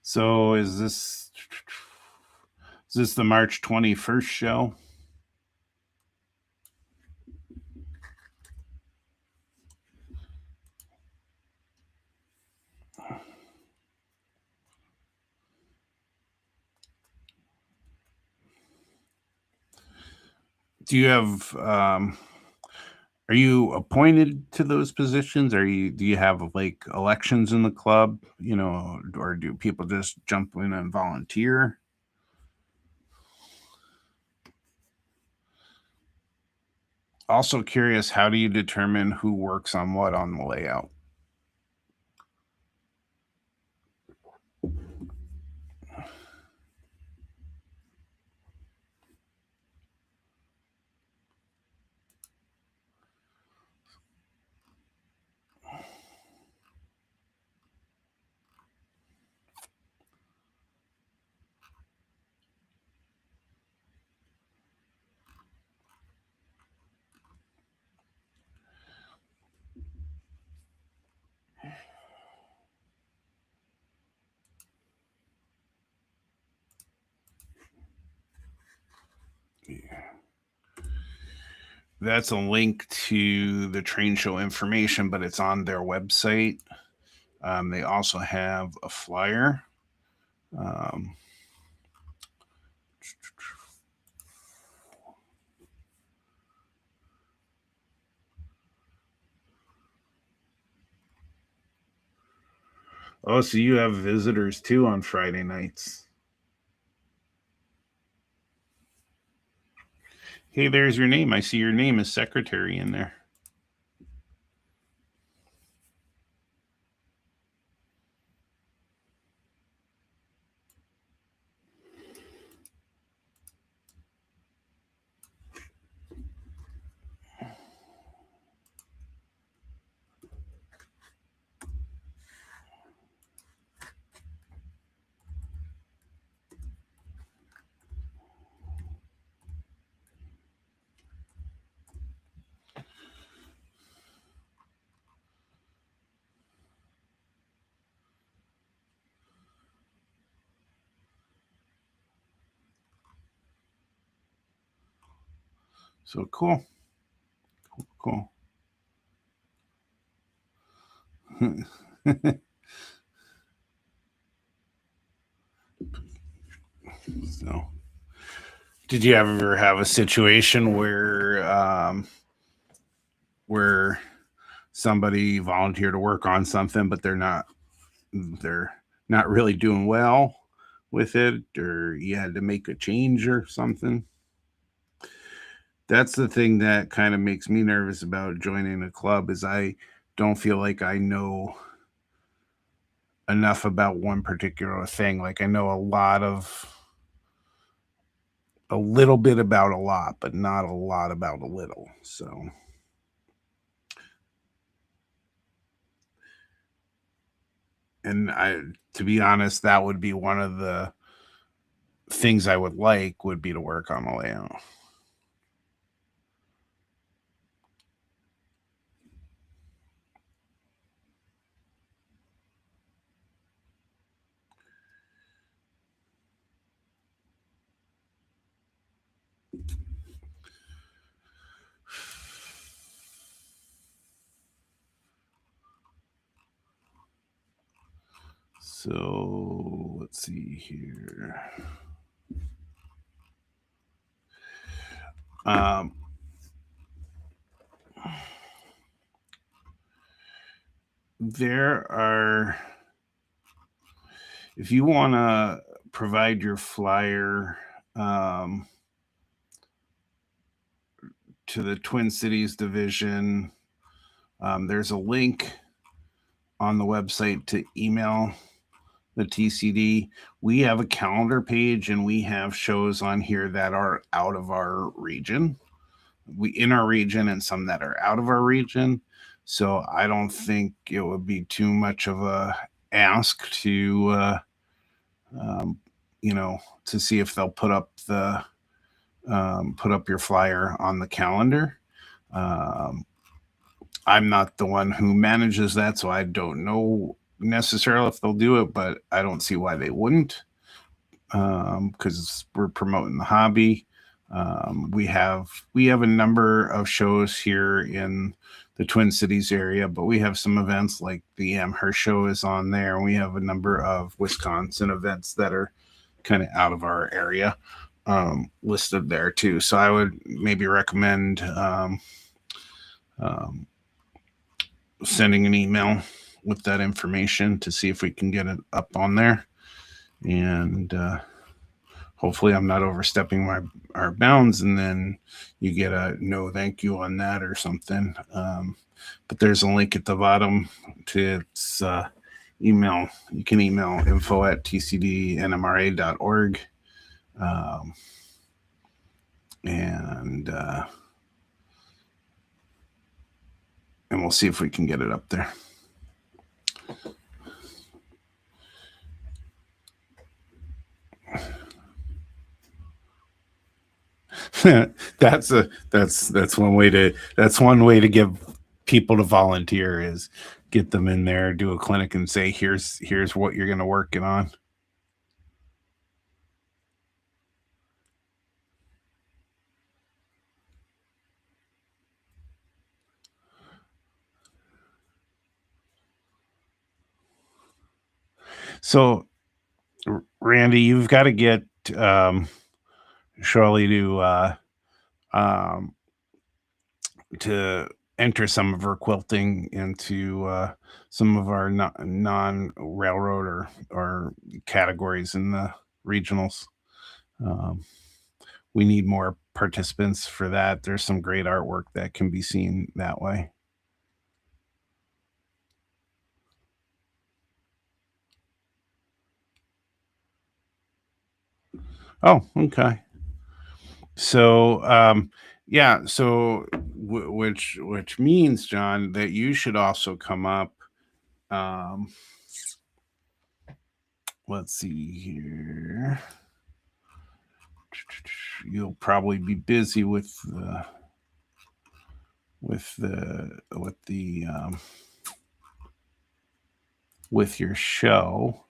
So is this the March 21st show? Do you have are you appointed to those positions? Do you have, like, elections in the club, or do people just jump in and volunteer? Also curious, how do you determine who works on what on the layout? that's a link to the train show information, but it's on their website. They also have a flyer. Um, oh, so you have visitors too on Friday nights. Hey, there's your name. I see your name as secretary in there. So cool. Cool. So, did you ever have a situation where somebody volunteered to work on something, but they're not really doing well with it, or you had to make a change or something? That's the thing that kind of makes me nervous about joining a club is I don't feel like I know enough about one particular thing. Like I know a little bit about a lot, but not a lot about a little. So, and I, to be honest, that would be one of the things I would like would be to work on a layout. So let's see here. Um, there are, if you want to provide your flyer um, to the Twin Cities division, there's a link on the website to email the TCD. We have a calendar page and we have shows on here that are out of our region. We in our region and some that are out of our region. So I don't think it would be too much of a ask to um, to see if they'll put up your flyer on the calendar. Um, I'm not the one who manages that, so I don't know necessarily if they'll do it, but I don't see why they wouldn't because we're promoting the hobby. We have a number of shows here in the Twin Cities area, but we have some events like the Amherst show is on there. We have a number of Wisconsin events that are kind of out of our area listed there too. So I would maybe recommend um, sending an email with that information to see if we can get it up on there. And hopefully I'm not overstepping our bounds and then you get a no thank you on that or something. But there's a link at the bottom to its email. You can email info@tcdnmra.org. Um, and and we'll see if we can get it up there. That's one way to give people to volunteer is get them in there, do a clinic, and say here's what you're going to work it on. So, Randy, you've got to get Shirley um, to enter some of her quilting into some of our non-railroad or categories in the regionals. Um, we need more participants for that. There's some great artwork that can be seen that way. Oh, okay. So, yeah. So, which means, John, that you should also come up. Um, let's see here. You'll probably be busy with your show.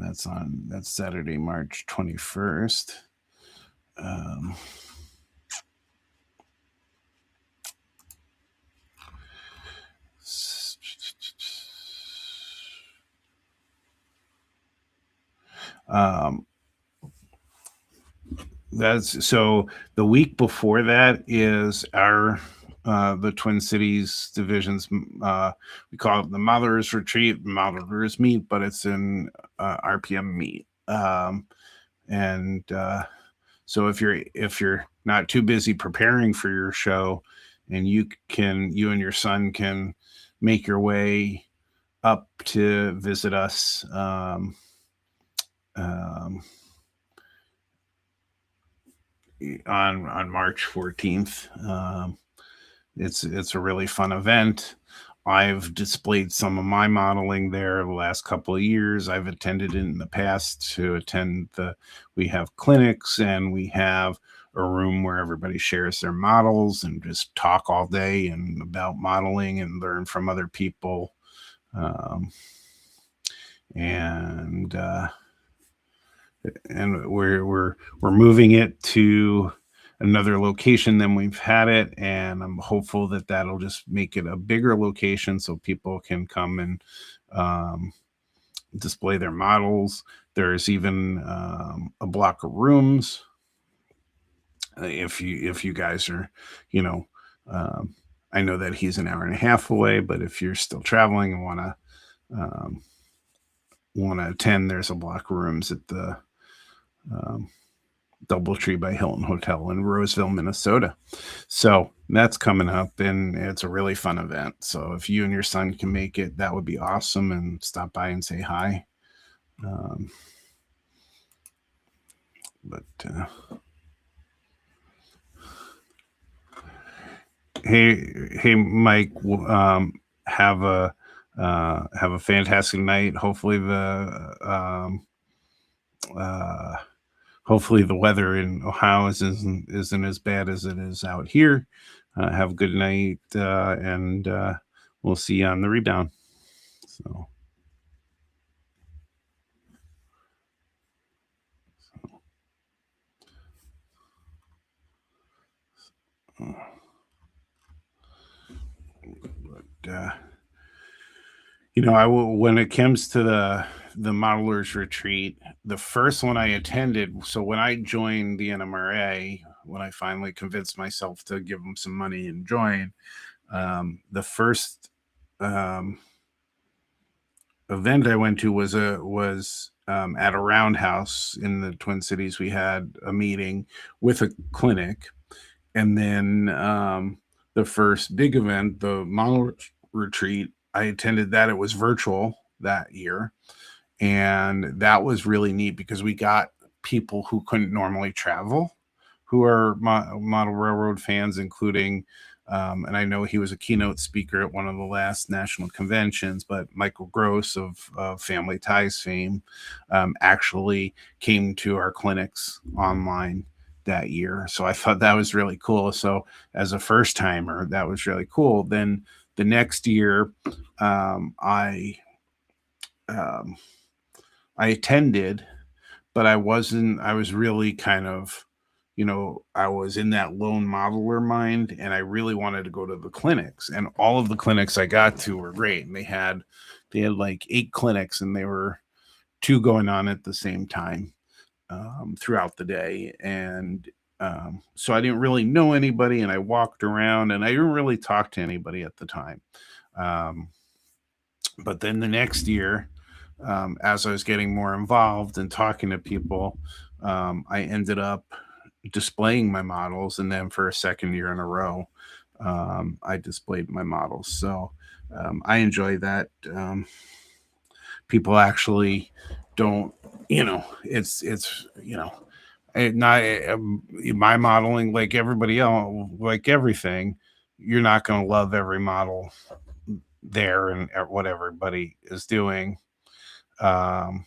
That's Saturday, March 21st. Um, um, that's so the week before that is our the Twin Cities divisions. We call it the Modelers Retreat, Modelers Meet, but it's in RPM Meet. And So if you're not too busy preparing for your show, and you and your son can make your way up to visit us. Um, on March 14th. It's a really fun event. I've displayed some of my modeling there the last couple of years. I've attended in the past to attend we have clinics, and we have a room where everybody shares their models and just talk all day and about modeling and learn from other people. Um, and we're moving it to another location than we've had it, and I'm hopeful that that'll just make it a bigger location so people can come and display their models. There's even a block of rooms if you guys are, you know, I know that he's an hour and a half away, but if you're still traveling and want to attend, there's a block of rooms at the Doubletree by Hilton Hotel in Roseville, Minnesota. So that's coming up, and it's a really fun event. So if you and your son can make it, that would be awesome, and stop by and say hi. But hey, Mike, have a fantastic night. Hopefully the weather in Ohio isn't as bad as it is out here. Have a good night, and we'll see you on the rebound. So. But when it comes to the modelers retreat, the first one I attended. So when I joined the NMRA, when I finally convinced myself to give them some money and join, the first event I went to was at a roundhouse in the Twin Cities. We had a meeting with a clinic, and then the first big event, the model retreat, I attended that. It was virtual that year, and that was really neat because we got people who couldn't normally travel, who are model railroad fans, including and I know he was a keynote speaker at one of the last national conventions, but Michael Gross of Family Ties fame actually came to our clinics online that year. So I thought that was really cool. So as a first timer, that was really cool. Then the next year, I attended, but I was really kind of, I was in that lone modeler mind, and I really wanted to go to the clinics, and all of the clinics I got to were great. And they had, they had like 8 clinics, and they were 2 going on at the same time throughout the day. And so I didn't really know anybody, and I walked around, and I didn't really talk to anybody at the time. Um, but then the next year, as I was getting more involved and talking to people, I ended up displaying my models. And then for a second year in a row, I displayed my models. So I enjoy that. People actually don't, not my modeling, like everybody else, like everything, you're not going to love every model there and what everybody is doing. Um,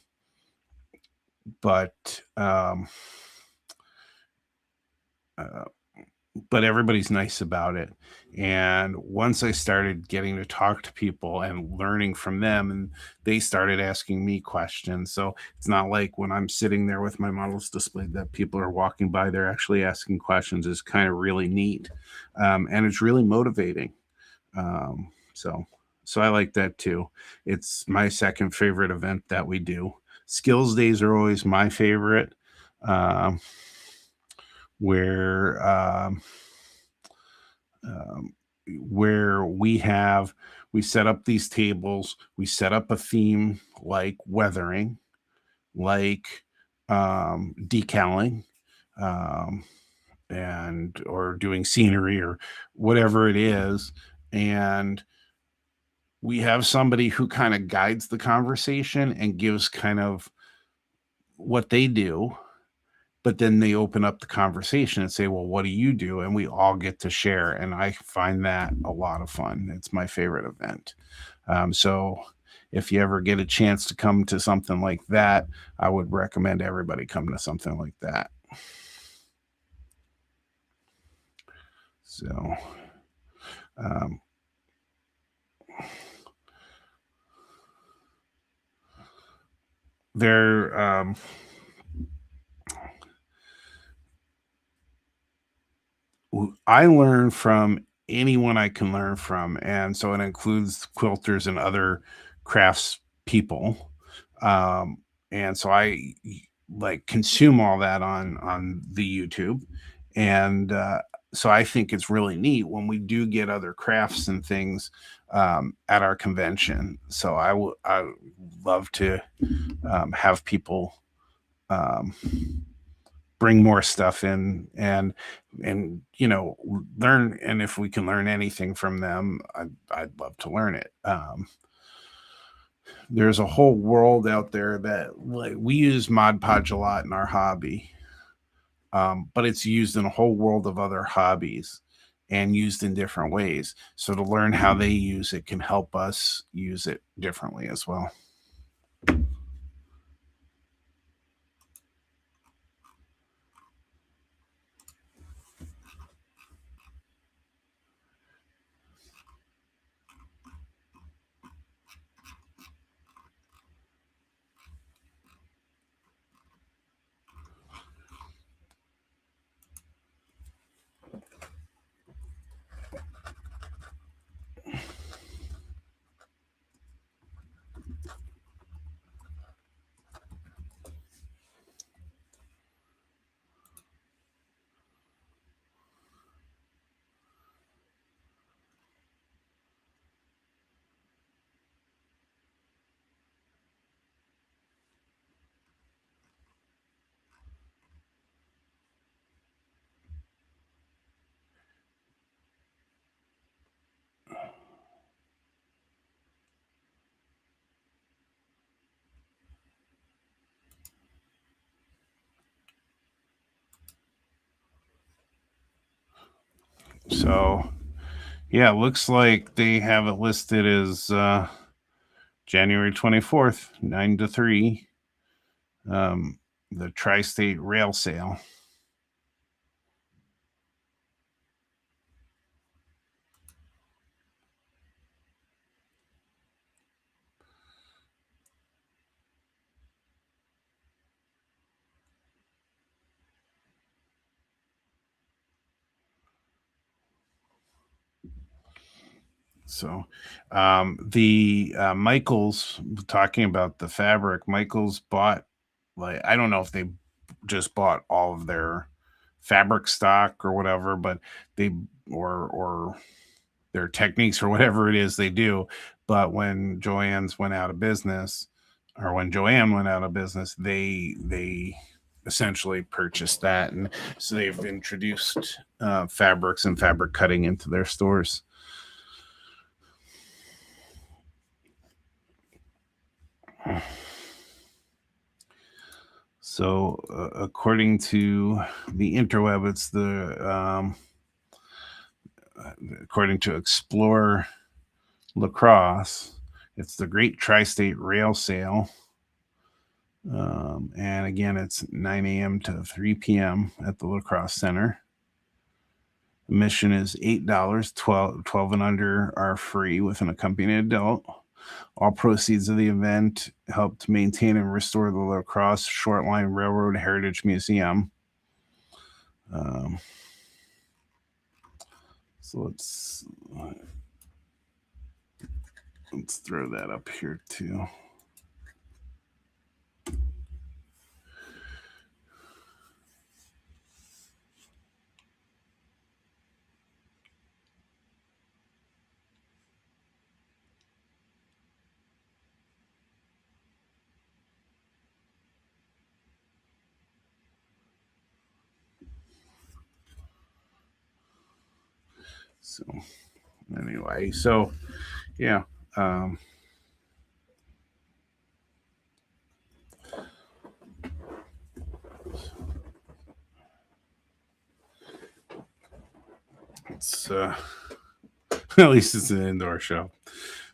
but uh, but everybody's nice about it. And once I started getting to talk to people and learning from them, and they started asking me questions. So it's not like when I'm sitting there with my models displayed that people are walking by, they're actually asking questions. Is kind of really neat. And it's really motivating. Um, so so I like that too. It's my second favorite event that we do. Skills days are always my favorite. Um, where um, where we set up these tables, we set up a theme like weathering, like decaling, um, and or doing scenery or whatever it is. And we have somebody who kind of guides the conversation and gives kind of what they do, but then they open up the conversation and say, well, what do you do? And we all get to share. And I find that a lot of fun. It's my favorite event. So if you ever get a chance to come to something like that, I would recommend everybody come to something like that. So, um, there, I learn from anyone I can learn from, and so it includes quilters and other crafts people. Um, and so like consume all that on the YouTube, and so I think it's really neat when we do get other crafts and things at our convention. So I love to have people. Um, Bring more stuff in, and learn. And if we can learn anything from them, I'd love to learn it. There's a whole world out there that, like, we use Mod Podge a lot in our hobby, but it's used in a whole world of other hobbies and used in different ways. So to learn how they use it can help us use it differently as well. So yeah, looks like they have it listed as January 24th, 9 to 3, um, the Tri State Rail Sale. So, the Michaels, talking about the fabric, Michaels bought, like, I don't know if they just bought all of their fabric stock or whatever, but they, or their techniques or whatever it is they do. But when Joanne's went out of business, or when Joanne went out of business, they essentially purchased that, and so they've introduced fabrics and fabric cutting into their stores. So, according to the interweb, it's according to Explore Lacrosse, it's the Great Tri-State Rail Sale. And again, it's 9 a.m. to 3 p.m. at the Lacrosse Center. Admission is $8. 12 and under are free with an accompanying adult. All proceeds of the event help to maintain and restore the Lacrosse Short Line Railroad Heritage Museum. So let's throw that up here too. So anyway, so yeah. It's at least it's an indoor show.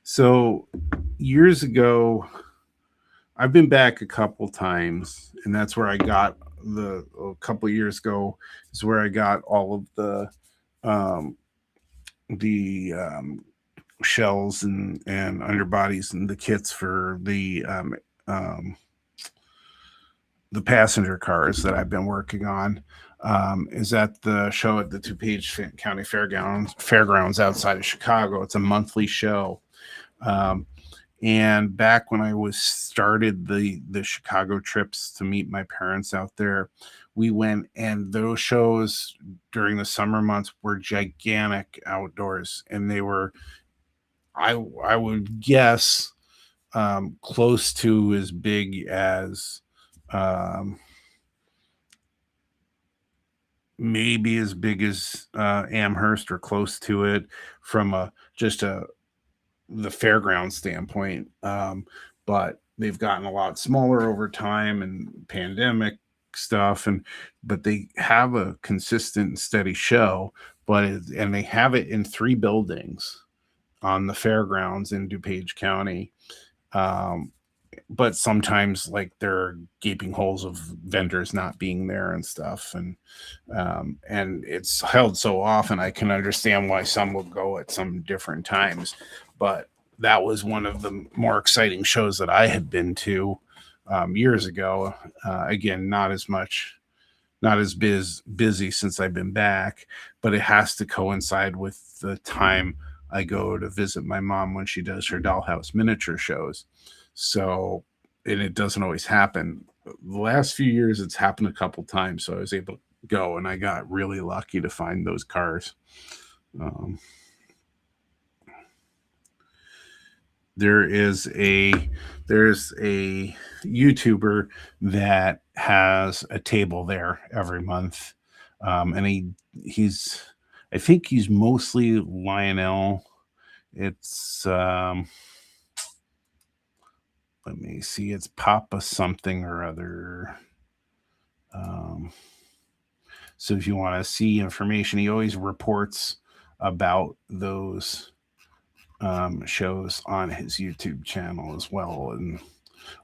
So years ago, I've been back a couple times, and that's where I got a couple years ago is where I got all of um, the shells and underbodies and the kits for um, the passenger cars that I've been working on. Is at the show at the DuPage County Fairgrounds outside of Chicago. It's a monthly show. Um, and back when I was started the Chicago trips to meet my parents out there, we went, and those shows during the summer months were gigantic outdoors, and they were, I would guess, close to as big as, um, maybe as big as Amherst, or close to it, from a just a the fairground standpoint. But they've gotten a lot smaller over time and pandemic stuff, but they have a consistent and steady show. And they have it in 3 buildings on the fairgrounds in DuPage County. Um, but sometimes, like, there are gaping holes of vendors not being there and stuff, and it's held so often, I can understand why some will go at some different times. But that was one of the more exciting shows that I had been to years ago. Again, not as busy since I've been back, but it has to coincide with the time I go to visit my mom when she does her dollhouse miniature shows. So, and it doesn't always happen. The last few years, it's happened a couple times, so I was able to go, and I got really lucky to find those cars. Um, there's a YouTuber that has a table there every month, and he's I think he's mostly Lionel. It's let me see, it's Papa something or other. Um, so if you want to see information, he always reports about those shows on his YouTube channel as well, and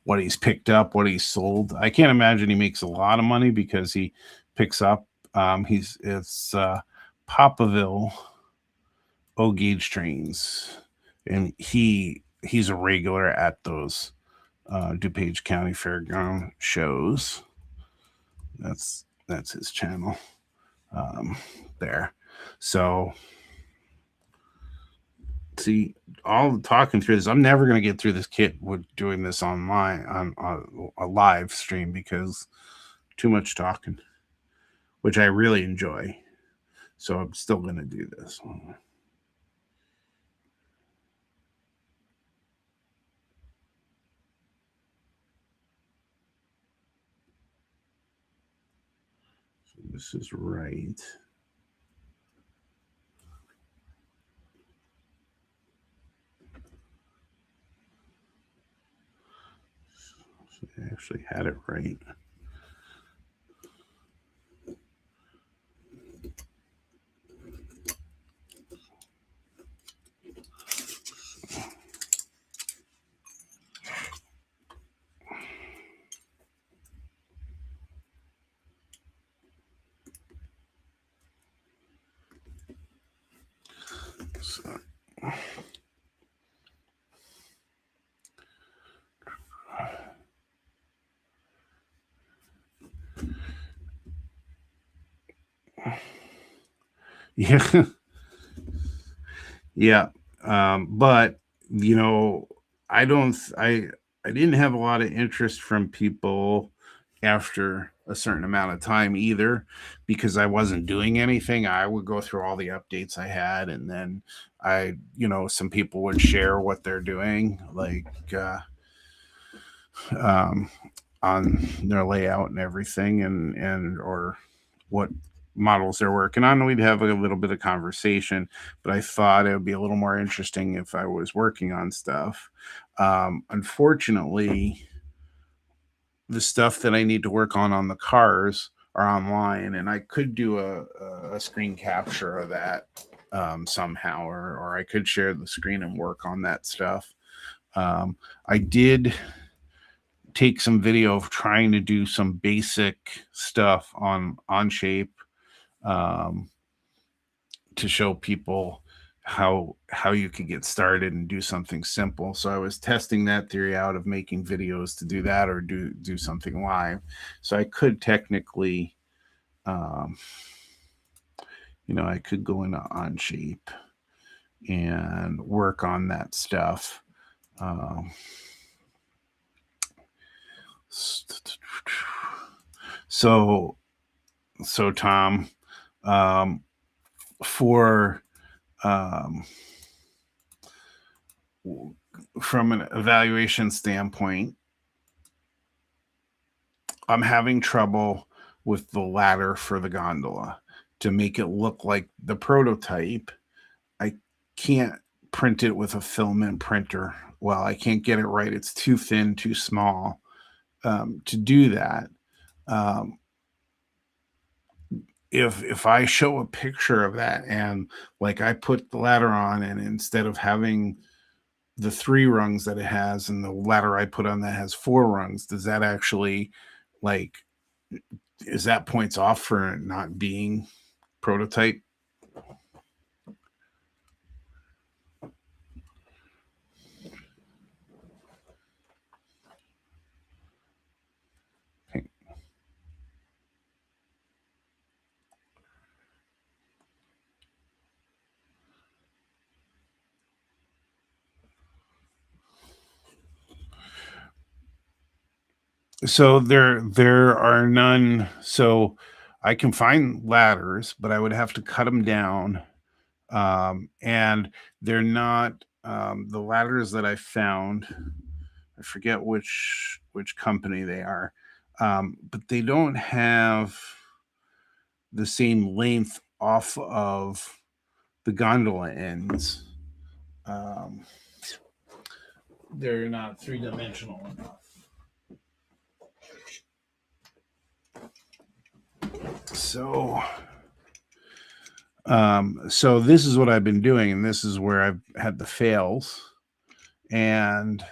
what he's picked up, what he's sold. I can't imagine he makes a lot of money because he picks up. It's Popaville O gauge trains, and he's a regular at those DuPage County Fairground shows. That's his channel there. So See, all talking through this, I'm never going to get through this kit with doing this online on a live stream because too much talking, which I really enjoy. So I'm still going to do this. So this is right. So I actually had it right. So, yeah. Yeah. But you know, I don't I didn't have a lot of interest from people after a certain amount of time either because I wasn't doing anything. I would go through all the updates I had and then some people would share what they're doing like um on their layout and everything and or what models they're working on. We'd have a little bit of conversation, but I thought it would be a little more interesting if I was working on stuff. Unfortunately, the stuff that I need to work on the cars are online, and I could do a screen capture of that somehow, or I could share the screen and work on that stuff. I did take some video of trying to do some basic stuff on Onshape um, to show people how you could get started and do something simple. So I was testing that theory out of making videos to do that or do something live. So I could technically, um, I could go into Onshape and work on that stuff. Um, so so Tom, um, for um, from an evaluation standpoint, I'm having trouble with the ladder for the gondola to make it look like the prototype. I can't print it with a filament printer. Well, I can't get it right. It's too thin, too small to do that. Um, if I show a picture of that and like I put the ladder on, and instead of having the 3 rungs that it has and the ladder I put on that has 4 rungs, does that actually like is that points off for not being prototype? So there are none. So I can find ladders, but I would have to cut them down. And they're not the ladders that I found. I forget which company they are, but they don't have the same length off of the gondola ends. Um, they're not 3-dimensional enough. So this is what I've been doing, and this is where I've had the fails. And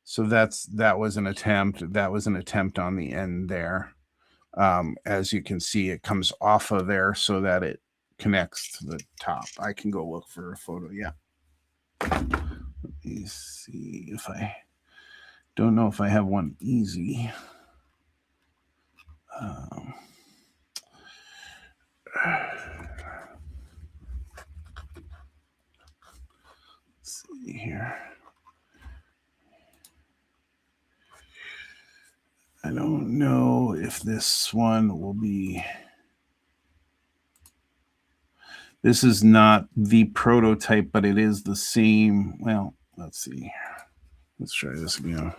so that was an attempt. That was an attempt on the end there. As you can see, it comes off of there so that it connects to the top. I can go look for a photo. Yeah. Let me see if I don't know if I have one easy. Um, I don't know if this one will be. This is not the prototype, but it is the same. Well, let's see. Let's try this again.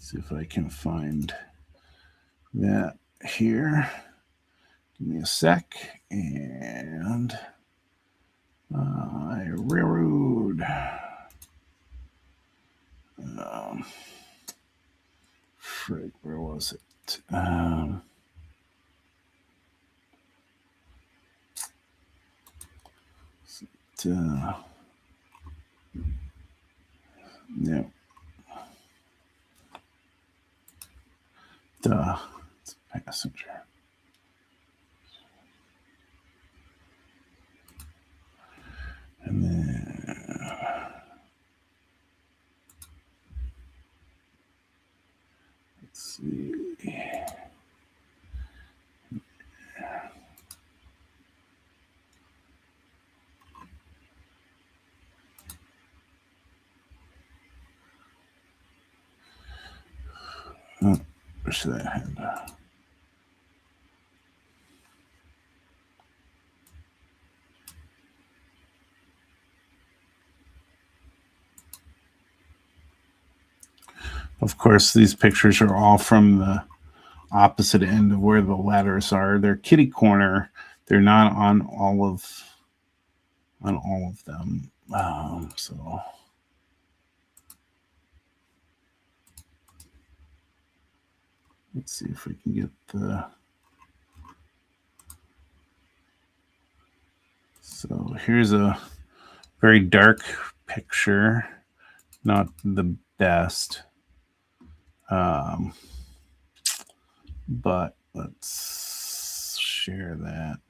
See if I can find that here. Give me a sec. And railroad. Frig, where was it? Yeah. It's a passenger. And then let's see. Oh, wish that had. Of course, these pictures are all from the opposite end of where the ladders are. They're kitty corner. They're not on all of them. So let's see if we can get the. So here's a very dark picture, not the best. But let's share that.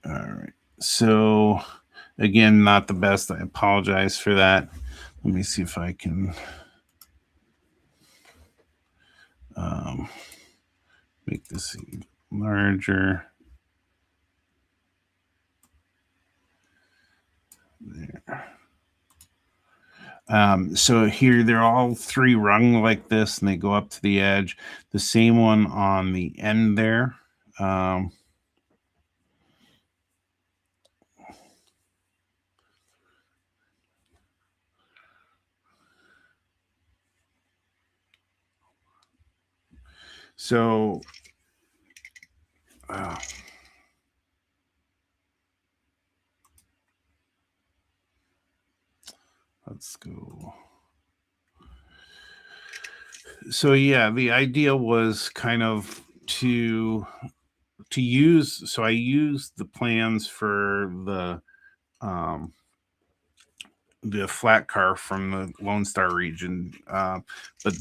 All right. So again, not the best. I apologize for that. Let me see if I can make this larger. There. So here they're all three rung like this, and they go up to the edge. The same one on the end there. So let's go. So yeah, the idea was kind of to use. So I used the plans for the flat car from the Lone Star region, but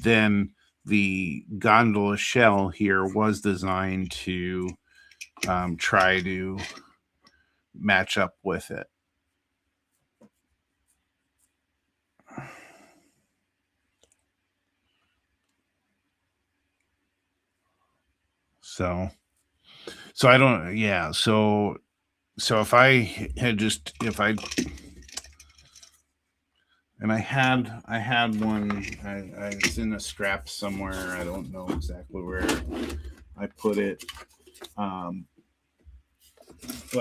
then the gondola shell here was designed to try to match up with it. So I don't, yeah. So if I had just, if I, and I had one, it's in a strap somewhere. I don't know exactly where I put it. But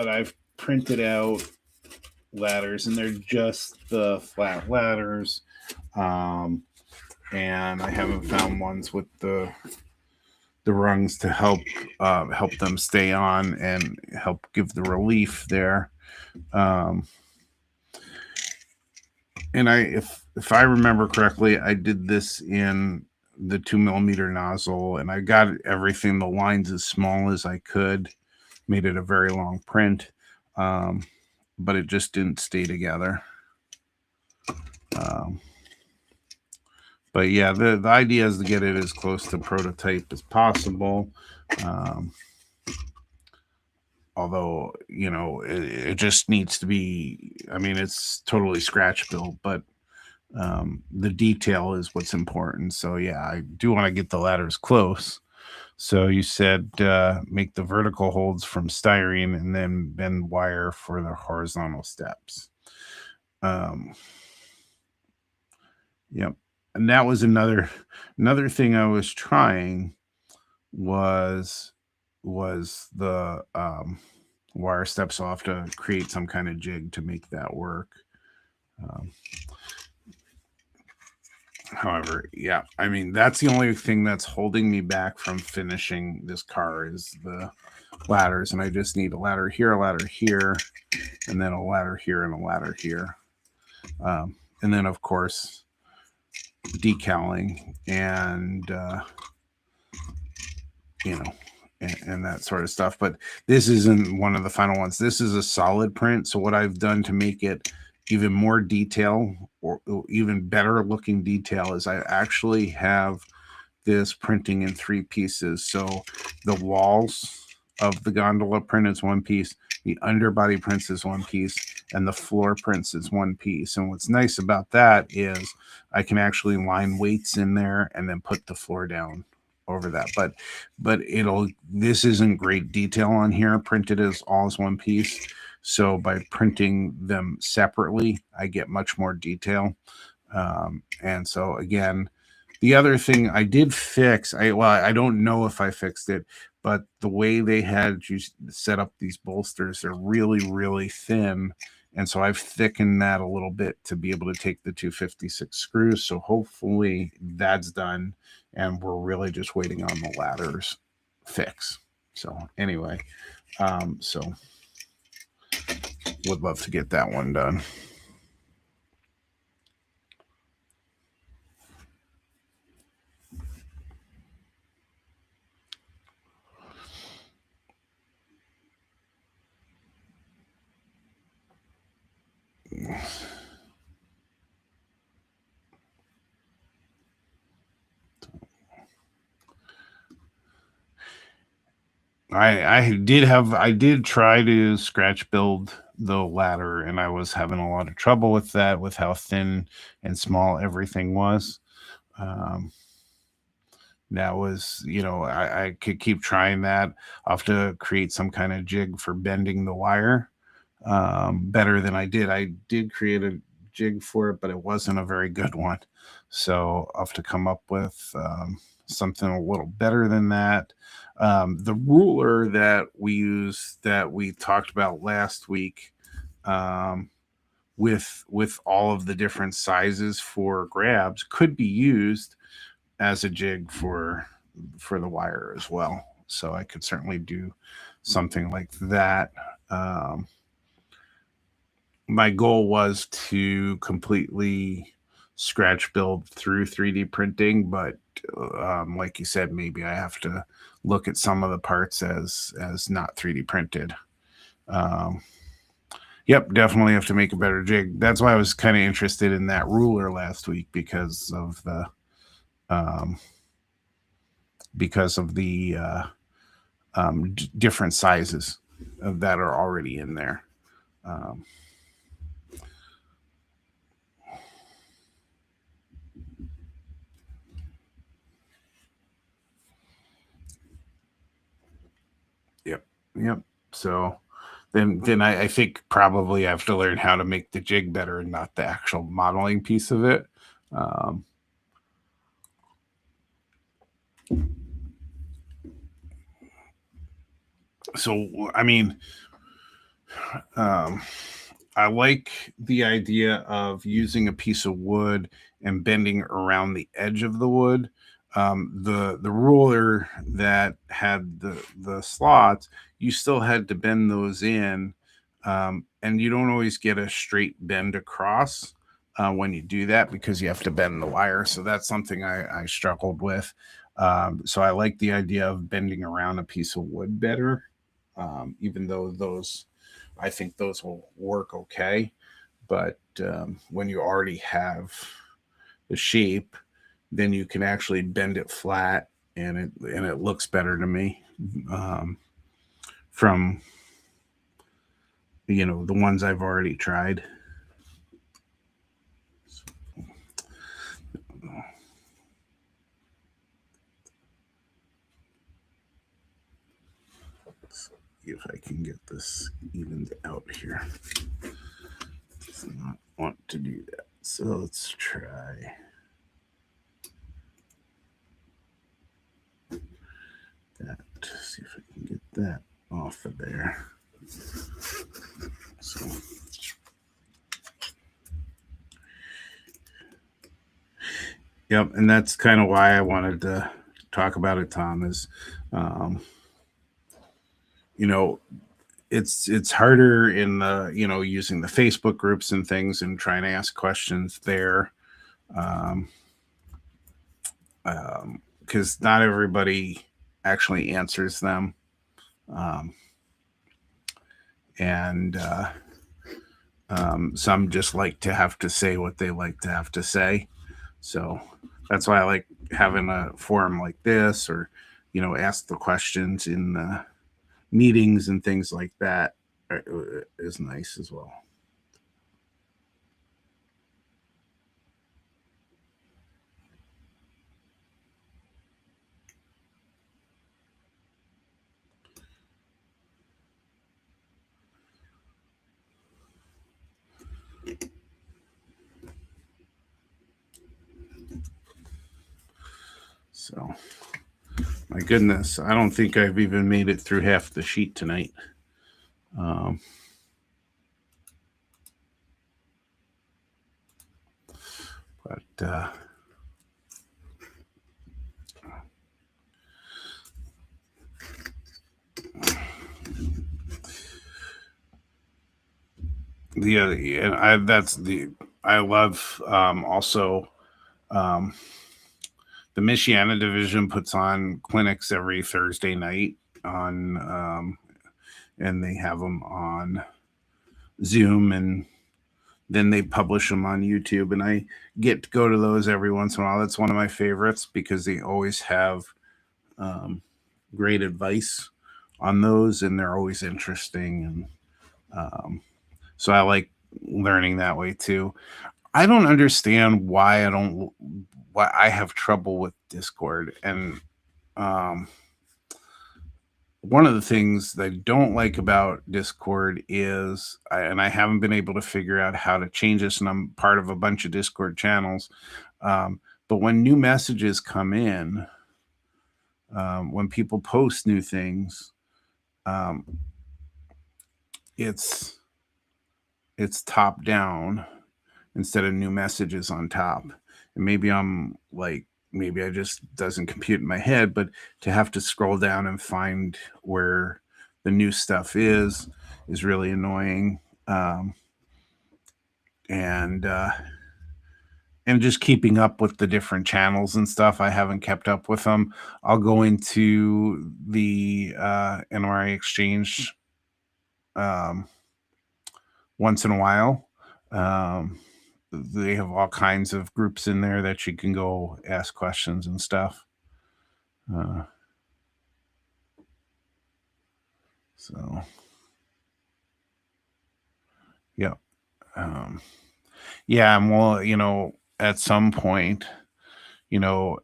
I've printed out ladders, and they're just the flat ladders. And I haven't found ones with the rungs to help them stay on and help give the relief there. And if I remember correctly, I did this in the 2mm nozzle, and I got everything, the lines as small as I could, made it a very long print. but it just didn't stay together. But yeah, the idea is to get it as close to prototype as possible. Although, you know, it just needs to be, I mean, it's totally scratch built, but the detail is what's important. So yeah, I do want to get the ladders close. So you said make the vertical holds from styrene and then bend wire for the horizontal steps. Yep. And that was another thing I was trying was the wire steps. So I'll have to create some kind of jig to make that work. However, yeah, I mean, that's the only thing that's holding me back from finishing this car is the ladders. And I just need a ladder here, and then a ladder here and a ladder here. And then, of course, decaling and, you know, and that sort of stuff. But this isn't one of the final ones. This is a solid print. So what I've done to make it even more detail or even better looking detail is I actually have this printing in 3 pieces. So the walls of the gondola print is 1 piece, the underbody prints is 1 piece, and the floor prints is 1 piece. And what's nice about that is I can actually line weights in there and then put the floor down over that. But this isn't great detail on here, printed as all as 1 piece. So by printing them separately, I get much more detail. And so again, the other thing I did fix, I don't know if I fixed it, but the way they had you set up these bolsters, they're really, really thin. And so I've thickened that a little bit to be able to take the 256 screws. So hopefully that's done. And we're really just waiting on the ladders fix. So anyway, so would love to get that one done. I did try to scratch build the ladder, and I was having a lot of trouble with that, with how thin and small everything was. That was, you know, I could keep trying that. I'll have to create some kind of jig for bending the wire better than I did. I did create a jig for it, but it wasn't a very good one. So I'll have to come up with something a little better than that. The ruler that we use that we talked about last week, with all of the different sizes for grabs, could be used as a jig for the wire as well. So I could certainly do something like that. My goal was to completely scratch build through 3D printing, but like you said, maybe I have to look at some of the parts as not 3D printed. Yep, definitely have to make a better jig. That's why I was kind of interested in that ruler last week because of the different sizes that are already in there. Yep. So then I think probably I have to learn how to make the jig better and not the actual modeling piece of it. So I mean, I like the idea of using a piece of wood and bending around the edge of the wood. The ruler that had the slots, you still had to bend those in, and you don't always get a straight bend across when you do that because you have to bend the wire. So that's something I struggled with. So I like the idea of bending around a piece of wood better, even though those I think those will work okay. But when you already have the shape, then you can actually bend it flat, and it looks better to me, um, from the ones I've already tried. Let's see if I can get this evened out here. Does not want to do that, so let's try that. See if I can get that off of there. So, yep, and that's kind of why I wanted to talk about it, Tom. Is um, you know it's harder in the using the Facebook groups and things and trying to ask questions there, um, because not everybody actually answers them, um, and some just like to have to say what they like to have to say. So that's why I like having a forum like this, or ask the questions in the meetings and things like that is nice as well. So, my goodness, I don't think I've even made it through half the sheet tonight. Um, but the other, and I love, also, um, the Michiana division puts on clinics every Thursday night on, and they have them on Zoom, and then they publish them on YouTube, and I get to go to those every once in a while. That's one of my favorites because they always have, um, great advice on those, and they're always interesting, and so I like learning that way too. I don't understand why I have trouble with Discord, and um, one of the things that I don't like about Discord is, and I haven't been able to figure out how to change this, and I'm part of a bunch of Discord channels. But when new messages come in, when people post new things, um, it's top down instead of new messages on top. And maybe I just doesn't compute in my head, but to have to scroll down and find where the new stuff is really annoying. Um, and just keeping up with the different channels and stuff, I haven't kept up with them. I'll go into the NMRA Exchange, um, once in a while. Um, they have all kinds of groups in there that you can go ask questions and stuff. Uh, so, yeah. Um, yeah, and well, at some point, you know,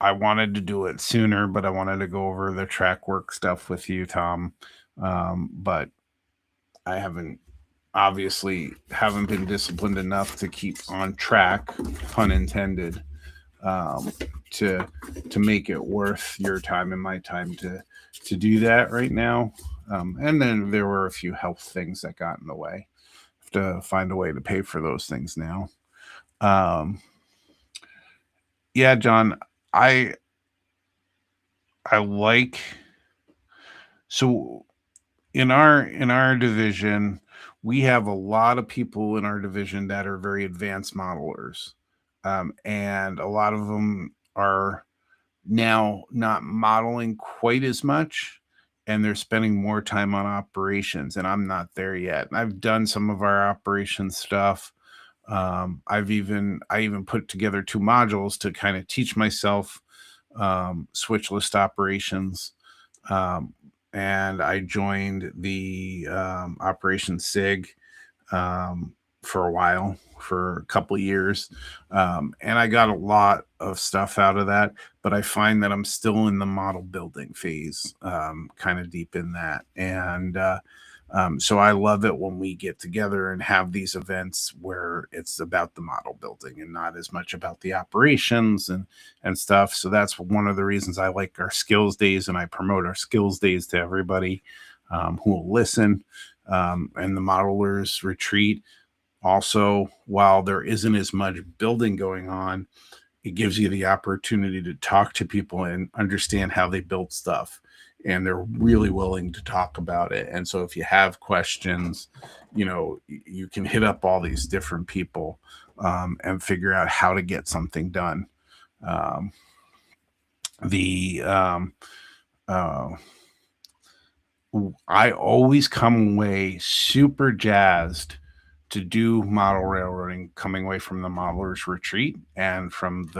I wanted to do it sooner, but I wanted to go over the track work stuff with you, Tom. But I obviously haven't been disciplined enough to keep on track, pun intended, um, to make it worth your time and my time to do that right now. And then there were a few health things that got in the way. Have to find a way to pay for those things now. Um, yeah, John, I I like so in our division, we have a lot of people in our division that are very advanced modelers, and a lot of them are now not modeling quite as much, and they're spending more time on operations, and I'm not there yet. I've done some of our operations stuff. I even put together 2 modules to kind of teach myself switch list operations. Um, and I joined the Operation SIG um, for a while, for a couple of years. And I got a lot of stuff out of that, but I find that I'm still in the model building phase, kind of deep in that. And so I love it when we get together and have these events where it's about the model building and not as much about the operations and stuff. So that's one of the reasons I like our skills days, and I promote our skills days to everybody who will listen. And the modelers retreat also, while there isn't as much building going on, it gives you the opportunity to talk to people and understand how they build stuff, and they're really willing to talk about it. And so if you have questions, you can hit up all these different people and figure out how to get something done. um, the uh, I always come away super jazzed to do model railroading, coming away from the modelers retreat and from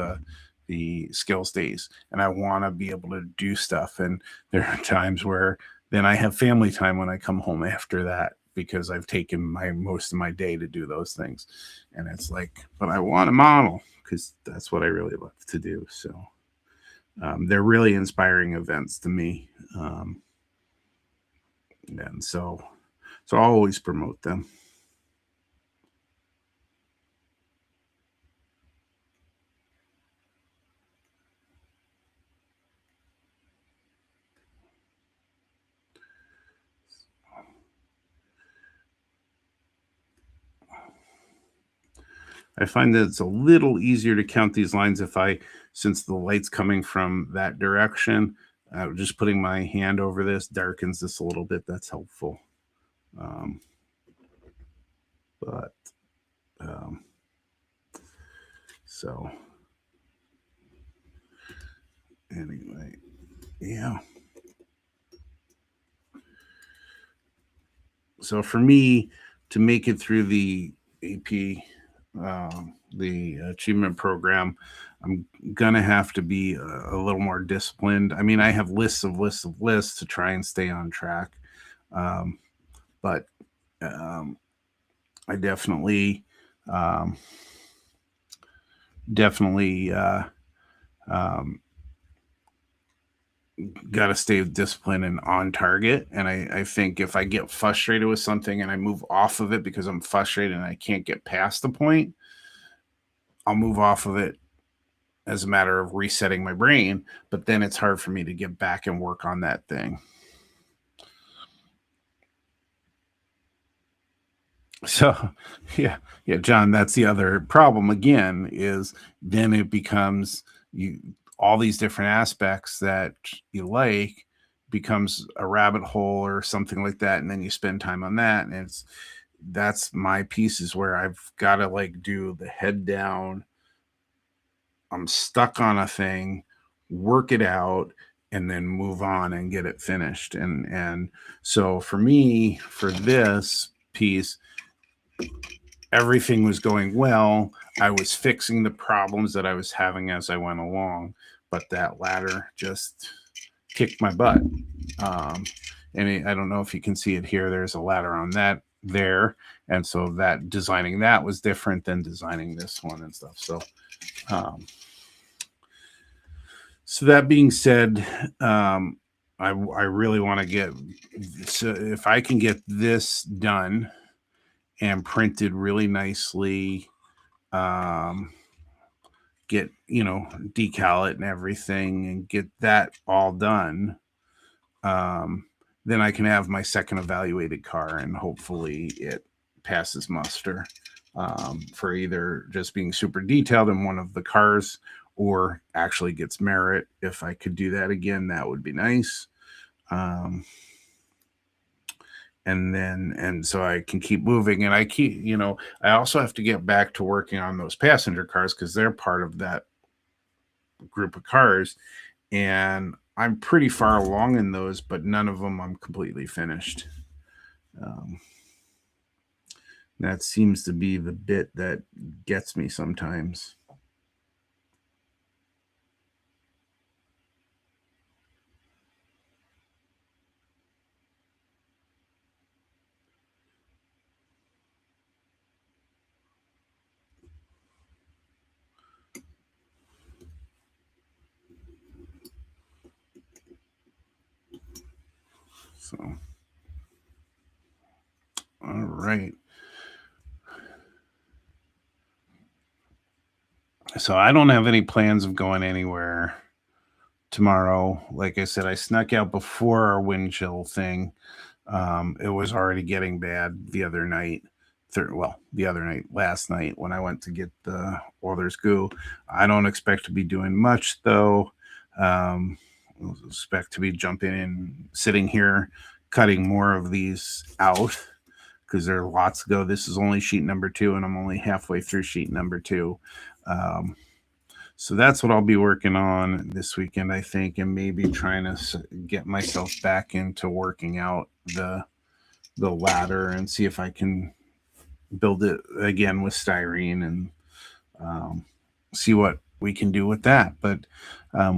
the skills days. And I want to be able to do stuff. And there are times where then I have family time when I come home after that, because I've taken my most of my day to do those things. And it's like, but I want to model because that's what I really love to do. So they're really inspiring events to me. And so I'll always promote them. I find that it's a little easier to count these lines since the light's coming from that direction. Just putting my hand over this darkens this a little bit. That's helpful. Um, but um, so anyway, yeah. So for me to make it through the AP, the achievement program, I'm gonna have to be a little more disciplined. I mean, I have lists to try and stay on track, but I um, definitely um, got to stay disciplined and on target. And I think if I get frustrated with something and I move off of it because I'm frustrated and I can't get past the point, I'll move off of it as a matter of resetting my brain. But then it's hard for me to get back and work on that thing. So, yeah, John, that's the other problem again, is then it becomes all these different aspects that you like becomes a rabbit hole or something like that. And then you spend time on that. And that's my pieces where I've got to like do the head down. I'm stuck on a thing, work it out, and then move on and get it finished. And so for me, for this piece, everything was going well. I was fixing the problems that I was having as I went along, but that ladder just kicked my butt. And I don't know if you can see it here. There's a ladder on that there. And so that designing that was different than designing this one and stuff. So that being said, I really want to get, so if I can get this done and printed really nicely, get, decal it and everything and get that all done, then I can have my second evaluated car and hopefully it passes muster for either just being super detailed in one of the cars or actually gets merit. If I could do that again, that would be nice. And so I can keep moving, and I also have to get back to working on those passenger cars because they're part of that group of cars. And I'm pretty far along in those, but none of them I'm completely finished. That seems to be the bit that gets me sometimes. So, all right. So I don't have any plans of going anywhere tomorrow. Like I said, I snuck out before our wind chill thing. It was already getting bad the other night. The other night, last night, when I went to get the Oilers goo. I don't expect to be doing much though. Um, I expect to be jumping in, sitting here, cutting more of these out because there are lots to go. This is only sheet number 2, and I'm only halfway through sheet number 2. Um, so that's what I'll be working on this weekend, I think, and maybe trying to get myself back into working out the ladder and see if I can build it again with styrene and see what we can do with that. But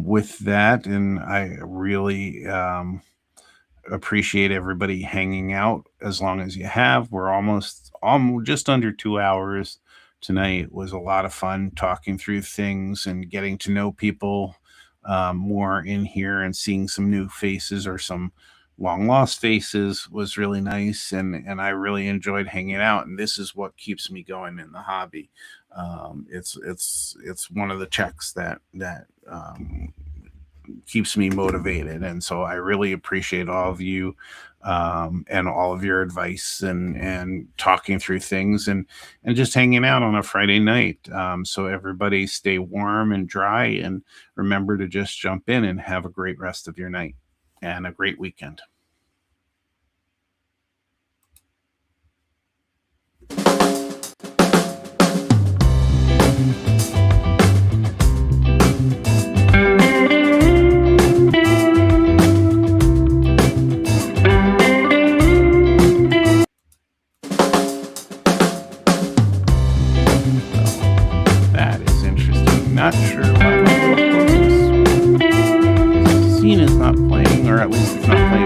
with that, and I really appreciate everybody hanging out as long as you have. We're almost just under 2 hours tonight. Was a lot of fun talking through things and getting to know people more in here, and seeing some new faces or some long lost faces was really nice, and I really enjoyed hanging out, and this is what keeps me going in the hobby. It's one of the checks that keeps me motivated. And so I really appreciate all of you and all of your advice and talking through things and just hanging out on a Friday night. So everybody stay warm and dry, and remember to just jump in and have a great rest of your night and a great weekend. That is interesting. Not sure why my little scene is not playing, or at least it's not playing